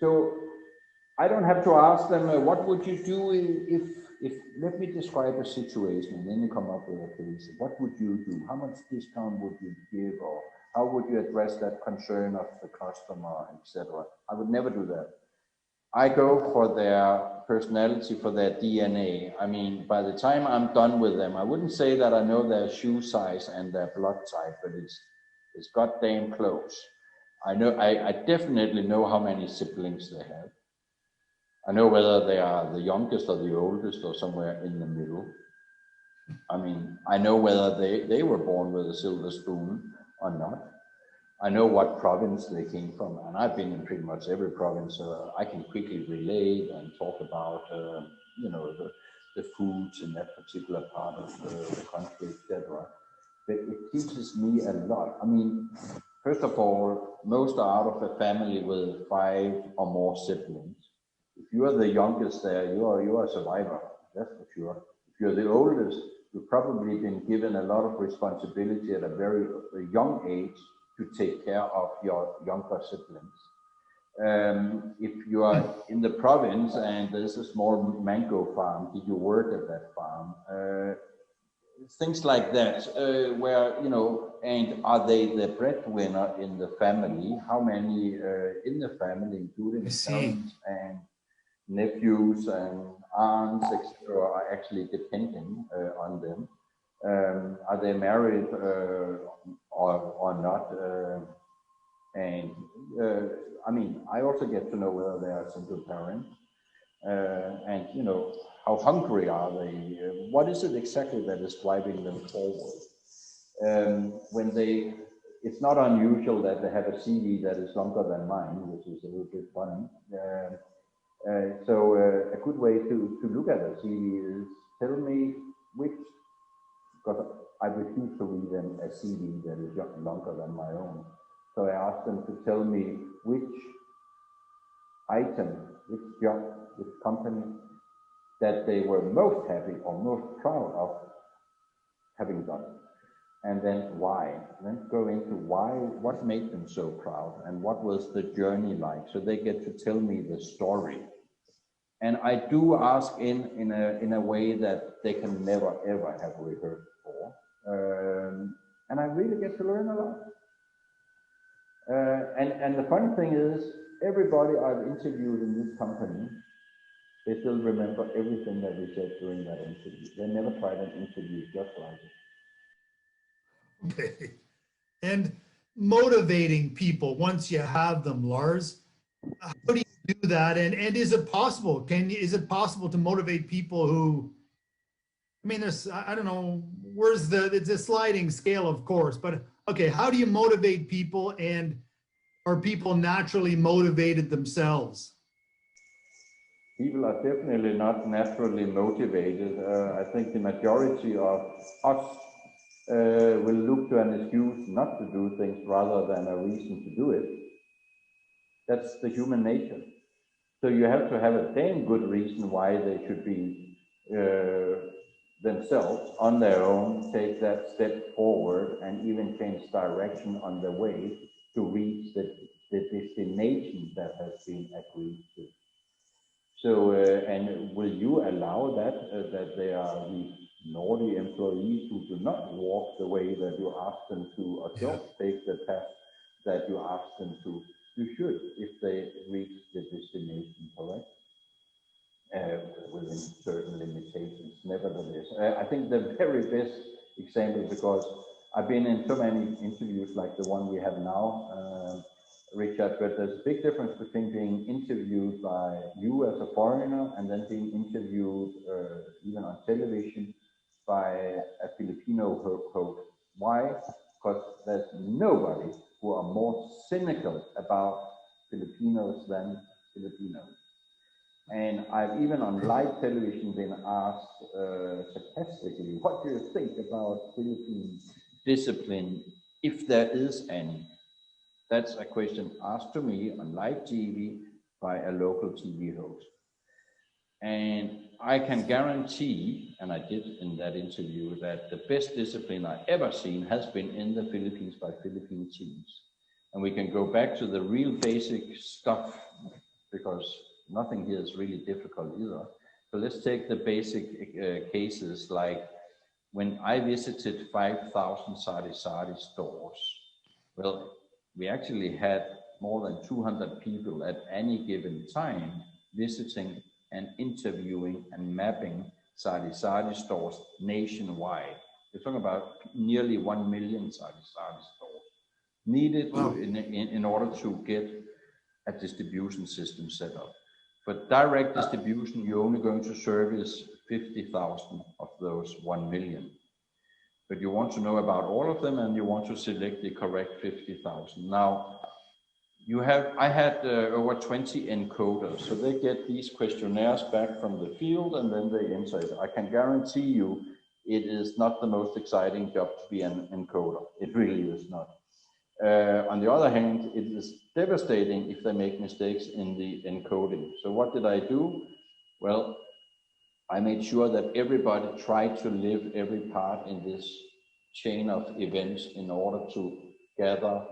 So I don't have to ask them, what would you do if, let me describe a situation, and then you come up with a case. What would you do? How much discount would you give? Or how would you address that concern of the customer, etc.? I would never do that. I go for their personality, for their DNA. I mean, by the time I'm done with them, I wouldn't say that I know their shoe size and their blood type, but it's goddamn close. I definitely know how many siblings they have. I know whether they are the youngest or the oldest or somewhere in the middle. I mean, I know whether they were born with a silver spoon or not. I know what province they came from, and I've been in pretty much every province. I can quickly relate and talk about, you know, the foods in that particular part of the country, etc. But it teaches me a lot. I mean, first of all, most are out of a family with 5 or more siblings. If you are the youngest there, you are a survivor, that's for sure. If you're the oldest, you've probably been given a lot of responsibility at a very young age to take care of your younger siblings. If you are in the province and there's a small mango farm, did you work at that farm? Things like that, where, you know, and are they the breadwinner in the family? How many in the family, including parents and nephews and aunts, etc., are actually depending on them? Are they married or not? I mean, I also get to know whether they are single parents, and, you know, how hungry are they? What is it exactly that is driving them forward? It's not unusual that they have a CV that is longer than mine, which is a little bit funny. So a good way to look at a CV is tell me which, because I refuse to read them a CV that is longer than my own. So I asked them to tell me which item, which job, which company that they were most happy or most proud of having done. And then why. And then go into why, what made them so proud and what was the journey like. So they get to tell me the story. And I do ask in a way that they can never ever have rehearsed for. And I really get to learn a lot. And the funny thing is, everybody I've interviewed in this company, they still remember everything that we said during that interview. They never tried an interview just like it.
Okay. And motivating people once you have them, Lars, how do you do that? And is it possible? Is it possible to motivate people who, I mean, there's, I don't know, it's a sliding scale, of course, but okay, how do you motivate people, and are people naturally motivated themselves?
People are definitely not naturally motivated. I think the majority of us will look to an excuse not to do things rather than a reason to do it. That's the human nature. So you have to have a damn good reason why they should be themselves on their own, take that step forward and even change direction on the way to reach the destination that has been agreed to. So, and will you allow that they are these naughty employees who do not walk the way that you ask them to, or don't take the path that you ask them to? You should, if they reach the destination, correct? Within certain limitations. Nevertheless, I think the very best example, because I've been in so many interviews like the one we have now, Richard, but there's a big difference between being interviewed by you as a foreigner and then being interviewed even on television by a Filipino host. Why? Because there's nobody who are more cynical about Filipinos than Filipinos. And I've even on live television been asked sarcastically, what do you think about Philippine discipline, if there is any? That's a question asked to me on live TV by a local TV host. And I can guarantee, and I did in that interview, that the best discipline I've ever seen has been in the Philippines by Philippine teams. And we can go back to the real basic stuff, because nothing here is really difficult either. So let's take the basic cases, like when I visited 5,000 sari stores. Well, we actually had more than 200 people at any given time visiting and interviewing and mapping sari stores nationwide. We're talking about nearly 1 million sari stores needed
Wow.
in order to get a distribution system set up. For direct distribution, you're only going to service 50,000 of those 1 million. But you want to know about all of them, and you want to select the correct 50,000. Now, I had over 20 encoders, so they get these questionnaires back from the field, and then they enter it. I can guarantee you, it is not the most exciting job to be an encoder. It really is not. On the other hand, it is devastating if they make mistakes in the encoding. So what did I do? Well, I made sure that everybody tried to live every part in this chain of events in order to gather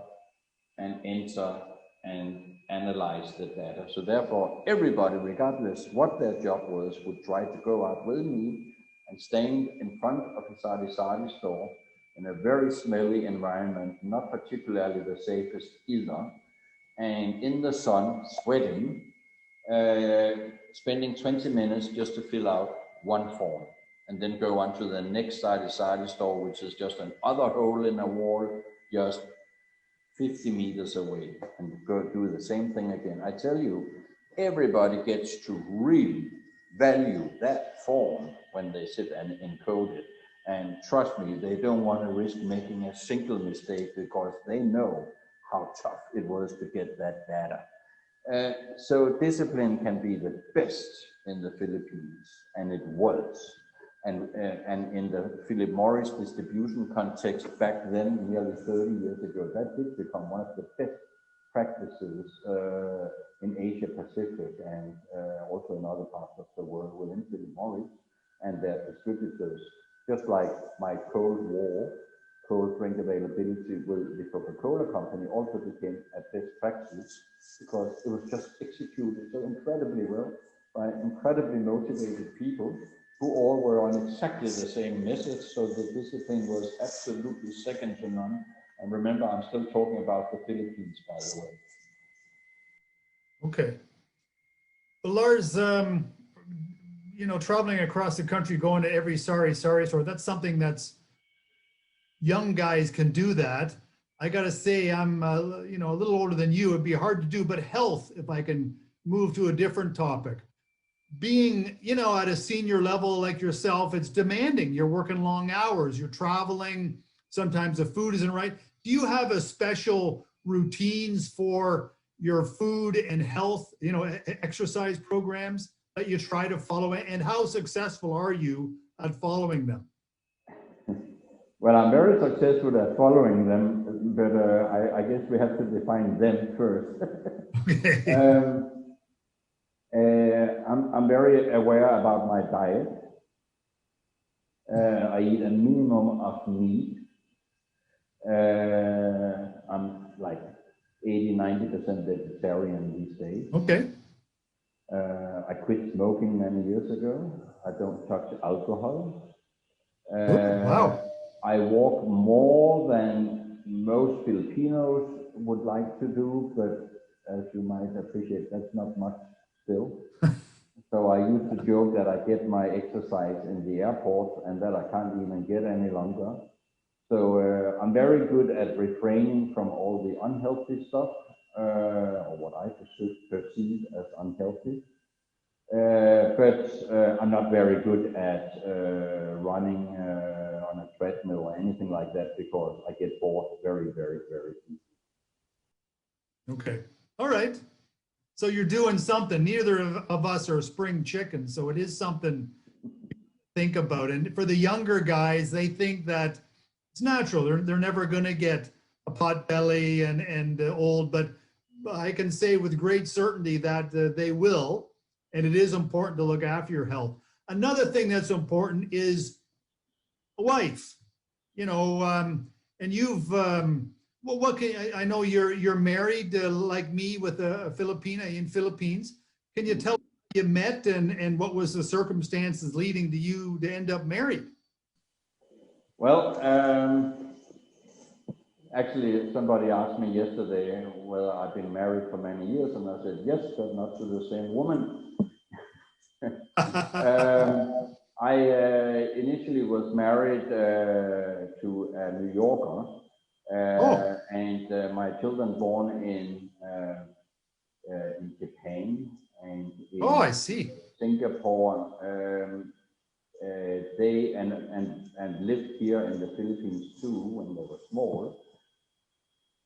and enter and analyze the data. So therefore, everybody, regardless what their job was, would try to go out with me and stand in front of a sari store in a very smelly environment, not particularly the safest either, and in the sun, sweating, spending 20 minutes just to fill out one form, and then go on to the next sari store, which is just another hole in a wall, just 50 meters away, and go do the same thing again. I tell you, everybody gets to really value that form when they sit and encode it. And trust me, they don't want to risk making a single mistake, because they know how tough it was to get that data. So discipline can be the best in the Philippines, and it was. And in the Philip Morris distribution context back then, nearly 30 years ago, that did become one of the best practices in Asia Pacific, and also in other parts of the world within Philip Morris and their distributors. Just like my Cold War, cold drink availability with the Coca-Cola company also became a best practice, because it was just executed so incredibly well by incredibly motivated people who all were on exactly the same message. So the discipline was absolutely second to none. And remember, I'm still talking about the Philippines, by the way.
Okay. Well, Lars, traveling across the country, going to every sari store, that's something that's, young guys can do that. I got to say, I'm, a little older than you. It'd be hard to do, but health, if I can move to a different topic. Being, at a senior level like yourself, it's demanding. You're working long hours, you're traveling. Sometimes the food isn't right. Do you have a special routines for your food and health, exercise programs that you try to follow? And how successful are you at following them?
Well, I'm very successful at following them, but I guess we have to define them first.
Okay.
I'm very aware about my diet. I eat a minimum of meat. I'm like 80–90% vegetarian these days.
Okay.
I quit smoking many years ago. I don't touch alcohol.
Wow.
I walk more than most Filipinos would like to do, but as you might appreciate, that's not much still. So I used to joke that I get my exercise in the airport and that I can't even get any longer. So I'm very good at refraining from all the unhealthy stuff, or what I perceive as unhealthy. But I'm not very good at running on a treadmill or anything like that, because I get bored very, very, very easily.
Okay. All right. So you're doing something. Neither of us are spring chickens, so it is something to think about. And for the younger guys, they think that it's natural. They're never going to get a pot belly and old, but I can say with great certainty that they will. And it is important to look after your health. Another thing that's important is a wife, and you've, I know you're married like me with a Filipina in Philippines. Can you tell how you met and what was the circumstances leading to you to end up married?
Well, actually, somebody asked me yesterday whether I've been married for many years, and I said yes, but not to the same woman. I initially was married to a New Yorker, and my children born in Japan and in
I see.
Singapore. They and lived here in the Philippines too when they were small.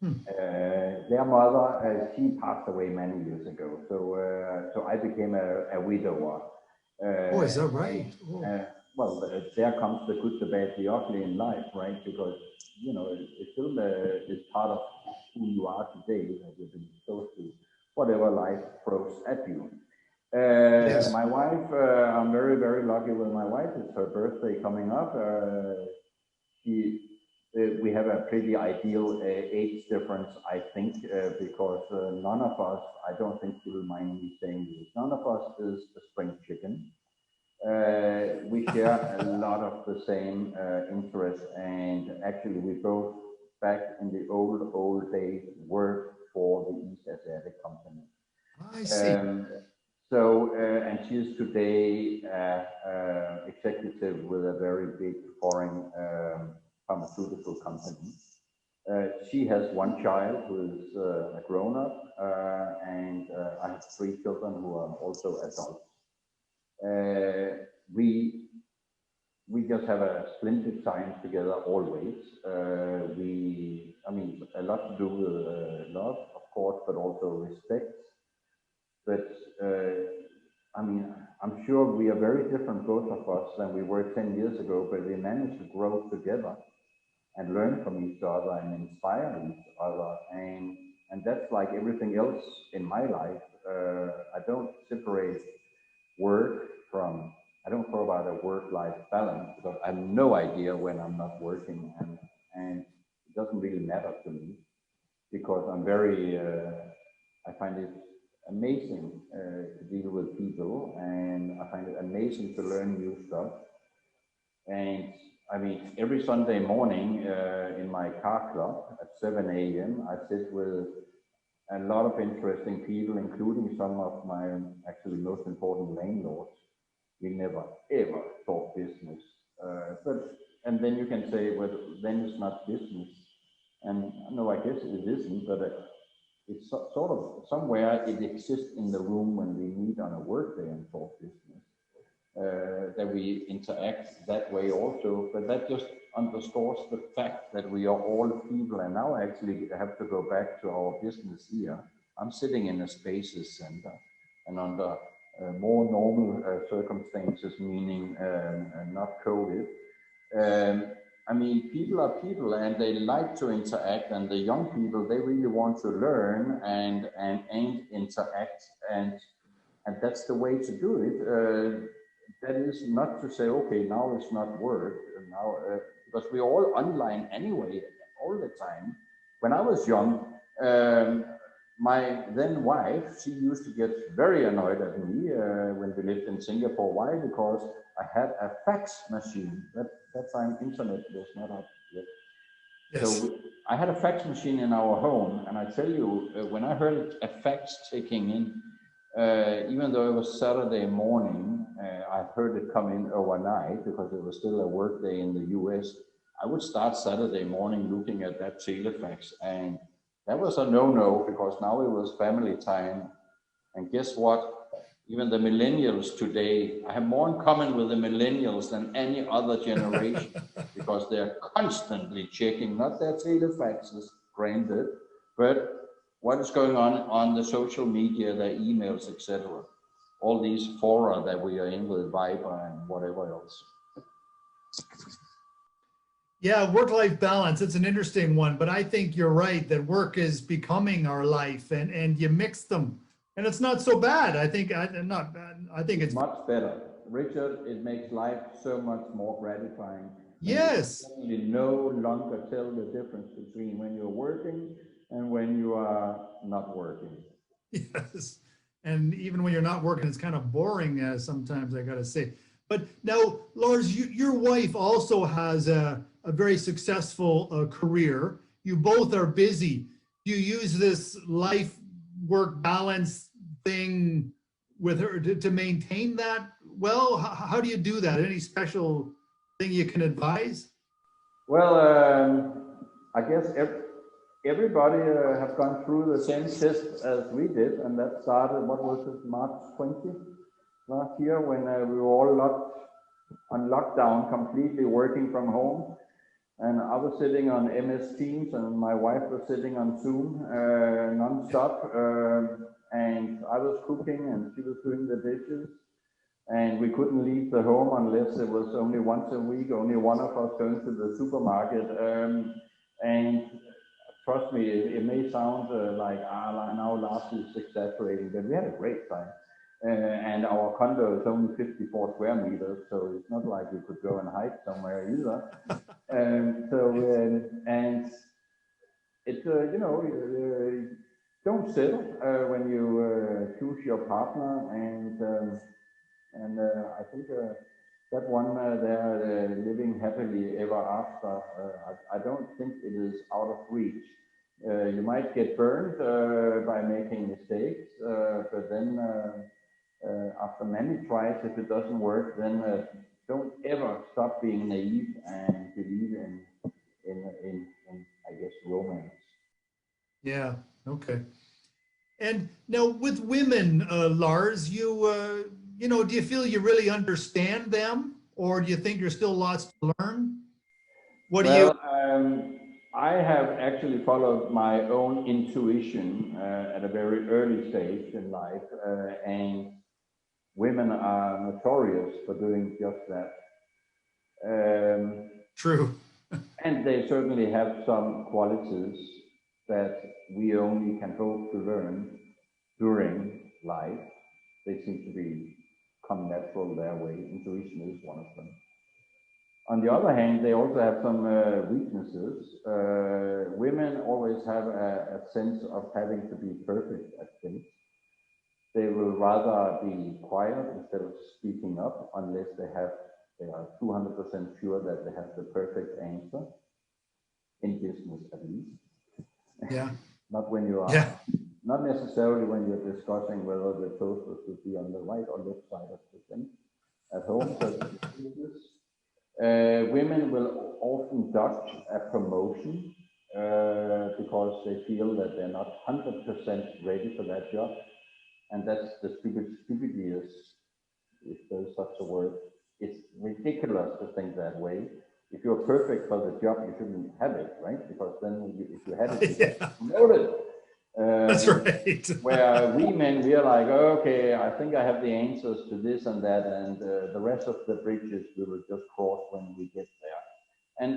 Their mother, she passed away many years ago, so I became a widower.
Is that right?
Well, there comes the good, the bad, the ugly in life, right? Because you know it still is part of who you are today, that you've been exposed to whatever life throws at you.
Yes.
My wife, I'm very, very lucky with my wife. It's her birthday coming up. We have a pretty ideal age difference, I think, because none of us, I don't think you'll mind me saying this, none of us is a spring chicken. We share a lot of the same interests, and actually we both, back in the old days, worked for the East Asiatic Company.
I see.
And she is today executive with a very big foreign pharmaceutical company. She has one child who is a grown-up, and I have 3 children who are also adults. We just have a splendid time together always. I mean, a lot to do with love, of course, but also respect. But I mean, I'm sure we are very different, both of us, than we were 10 years ago, but we managed to grow together and learn from each other and inspire each other. And that's like everything else in my life. I don't separate work from, I don't talk about a work-life balance, because I have no idea when I'm not working, and it doesn't really matter to me, because I'm very, I find it amazing to deal with people, and I find it amazing to learn new stuff. And I mean, every Sunday morning in my car club at 7 a.m., I sit with a lot of interesting people, including some of my actually most important landlords. We never ever talk business, and then you can say, well, then it's not business. And no, I guess it isn't, but it's sort of somewhere it exists in the room when we meet on a work day and talk business, that we interact that way also. But that just underscores the fact that we are all people. And now I actually have to go back to our business here. I'm sitting in a spaces center, and under more normal circumstances, meaning not COVID. I mean, people are people, and they like to interact, and the young people, they really want to learn and interact, and that's the way to do it. That is not to say, okay, now it's not work, now, because we're all online anyway, all the time. When I was young, my then wife, she used to get very annoyed at me when we lived in Singapore. Why? Because I had a fax machine. That time internet was not up yet. Yes. So I had a fax machine in our home, and I tell you, when I heard a fax ticking in, even though it was Saturday morning, I heard it come in overnight because it was still a work day in the US. I would start Saturday morning looking at that telefax, and that was a no-no, because now it was family time. And guess what? Even the millennials today, I have more in common with the millennials than any other generation, because they're constantly checking, not their telefaxes, granted, but what is going on the social media, their emails, etc. All these fora that we are in with Viber and whatever else.
Yeah, work-life balance, it's an interesting one, but I think you're right that work is becoming our life, and you mix them. And it's not so bad. I think not bad. I think it's
much better. Richard, it makes life so much more gratifying.
Yes.
You no longer tell the difference between when you're working and when you are not working.
Yes. And even when you're not working, it's kind of boring sometimes, I gotta say. But now, Lars, your wife also has a very successful career. You both are busy. Do you use this life-work balance thing with her to maintain that? Well, how do you do that? Any special thing you can advise?
Well, I guess everybody have gone through the same test as we did, and that started, what was it, March 20th last year, when we were all on lockdown, completely working from home. And I was sitting on MS Teams, and my wife was sitting on Zoom non-stop. And I was cooking, and she was doing the dishes. And we couldn't leave the home unless it was only once a week, only one of us going to the supermarket. And trust me, it may sound like now Lars is exaggerating, but we had a great time. And our condo is only 54 square meters, so it's not like we could go and hide somewhere either. And it's, don't settle when you choose your partner, and I think that one there, living happily ever after, I don't think it is out of reach. You might get burned by making mistakes, but then after many tries, if it doesn't work, then don't ever stop being naive and believe in I guess, romance.
Yeah, okay. And now with women, Lars, do you feel you really understand them, or do you think there's still lots to learn? What do you?
I have actually followed my own intuition at a very early stage in life, and women are notorious for doing just that.
True.
And they certainly have some qualities that we only can hope to learn during life. They seem to come natural their way. Intuition is one of them. On the other hand, they also have some weaknesses. Women always have a sense of having to be perfect at things. They will rather be quiet instead of speaking up unless they are 200% sure that they have the perfect answer, in business at least.
Yeah.
Not when you are,
Yeah.
not necessarily when you're discussing whether the toaster should be on the right or left side of the thing at home. So women will often dodge a promotion because they feel that they're not 100% ready for that job. And that's the stupidity is, if there's such a word, it's ridiculous to think that way. If you're perfect for the job, you shouldn't have it, right? Because then if you had it, you get promoted.
That's right.
Where we are like, oh, okay, I think I have the answers to this and that, and the rest of the bridges we will just cross when we get there.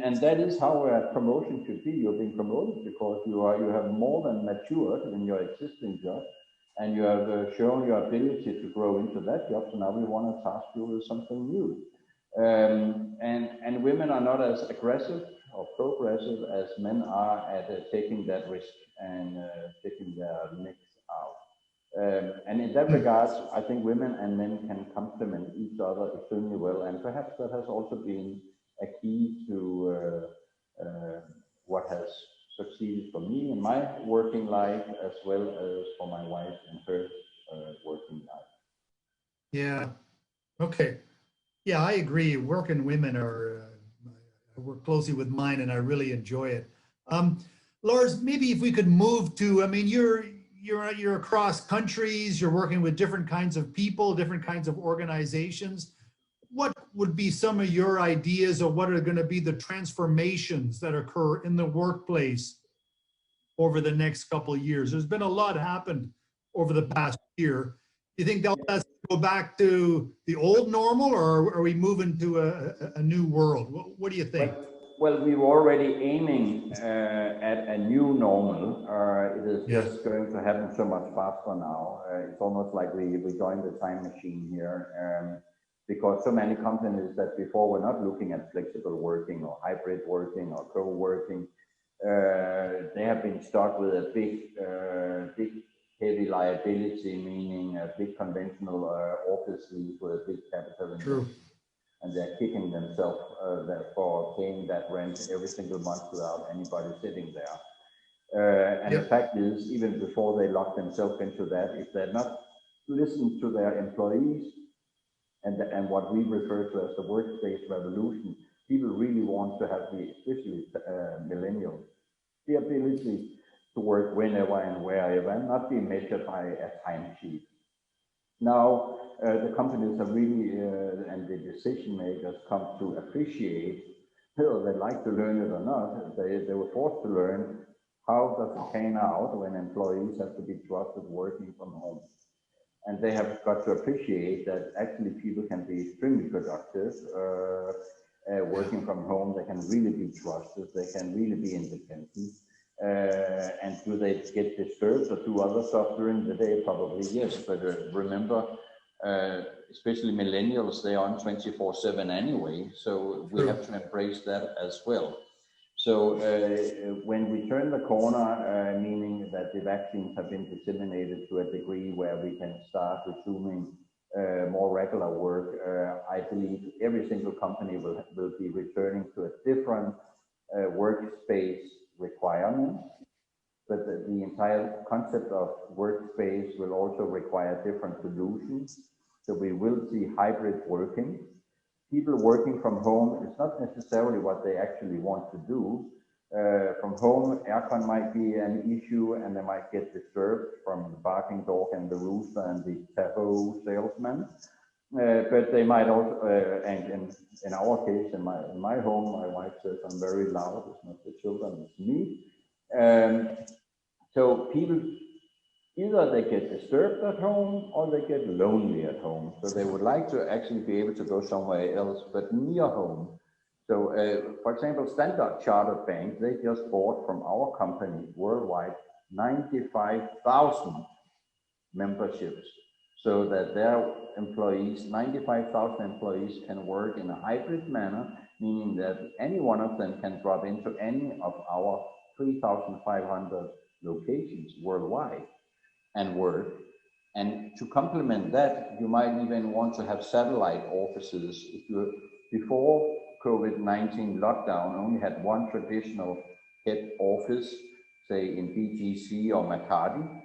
And that is how a promotion should be. You're being promoted because you have more than matured in your existing job, and you have shown your ability to grow into that job. So now we want to task you with something new. And women are not as aggressive or progressive as men are at taking that risk and taking their necks out. And in that regard, I think women and men can complement each other extremely well. And perhaps that has also been a key to what has succeeded for me in my working life, as well as for my wife in her working life.
Yeah. Okay. Yeah, I agree. Working women I work closely with mine, and I really enjoy it. Lars, maybe if we could move to, I mean, you're across countries, you're working with different kinds of people, different kinds of organizations. What would be some of your ideas, or what are going to be the transformations that occur in the workplace over the next couple of years? There's been a lot happened over the past year. Do you think that's go back to the old normal, or are we moving to a new world? What do you think?
Well, we were already aiming at a new normal. It is just going to happen so much faster now. It's almost like we joined the time machine here, because so many companies that before were not looking at flexible working or hybrid working or co-working, they have been stuck with a big heavy liability, meaning big conventional offices with a big capital investment. And they're kicking themselves for paying that rent every single month without anybody sitting there. And the fact is, even before they lock themselves into that, if they're not listening to their employees and what we refer to as the workspace revolution, people really want to have especially millennials, the ability to work whenever and wherever and not be measured by a timesheet. Now, the companies have really, and the decision makers come to appreciate, whether they like to learn it or not, they were forced to learn how does it pan out when employees have to be trusted working from home. And they have got to appreciate that actually people can be extremely productive working from home. They can really be trusted. They can really be independent. And do they get disturbed or do other stuff during the day? Probably yes, but remember, especially millennials, they're on 24/7 anyway, so we have to embrace that as well. So when we turn the corner, meaning that the vaccines have been disseminated to a degree where we can start resuming more regular work, I believe every single company will be returning to a different workspace requirement, but the entire concept of workspace will also require different solutions. So we will see hybrid working. People working from home is not necessarily what they actually want to do. From home, aircon might be an issue and they might get disturbed from the barking dog and the rooster and the Tahoe salesman. But they might also, and in our case, in my home, my wife says I'm very loud. It's not the children, it's me. So people, either they get disturbed at home or they get lonely at home. So they would like to actually be able to go somewhere else, but near home. So, for example, Standard Chartered Bank, they just bought from our company worldwide 95,000 memberships, so that their employees, 95,000 employees, can work in a hybrid manner, meaning that any one of them can drop into any of our 3,500 locations worldwide and work. And to complement that, you might even want to have satellite offices. If you, before COVID-19 lockdown, only had one traditional head office, say in BGC or Makati,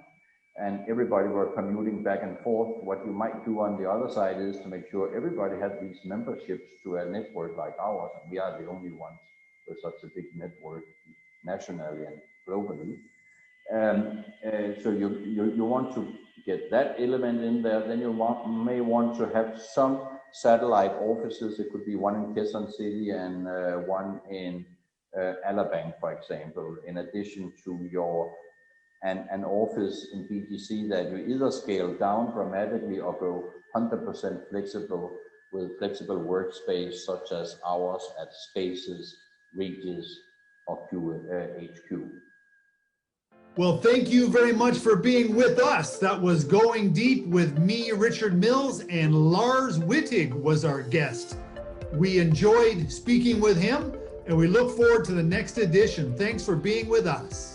and everybody were commuting back and forth. What you might do on the other side is to make sure everybody had these memberships to a network like ours, and we are the only ones with such a big network nationally and globally. So you want to get that element in there. Then you may want to have some satellite offices. It could be one in Quezon City and one in Alabang, for example, in addition to your an office in BGC that you either scale down dramatically or go 100% flexible with flexible workspace such as ours at Spaces, Regus, or HQ.
Well, thank you very much for being with us. That was Going Deep with me, Richard Mills, and Lars Wittig was our guest. We enjoyed speaking with him, and we look forward to the next edition. Thanks for being with us.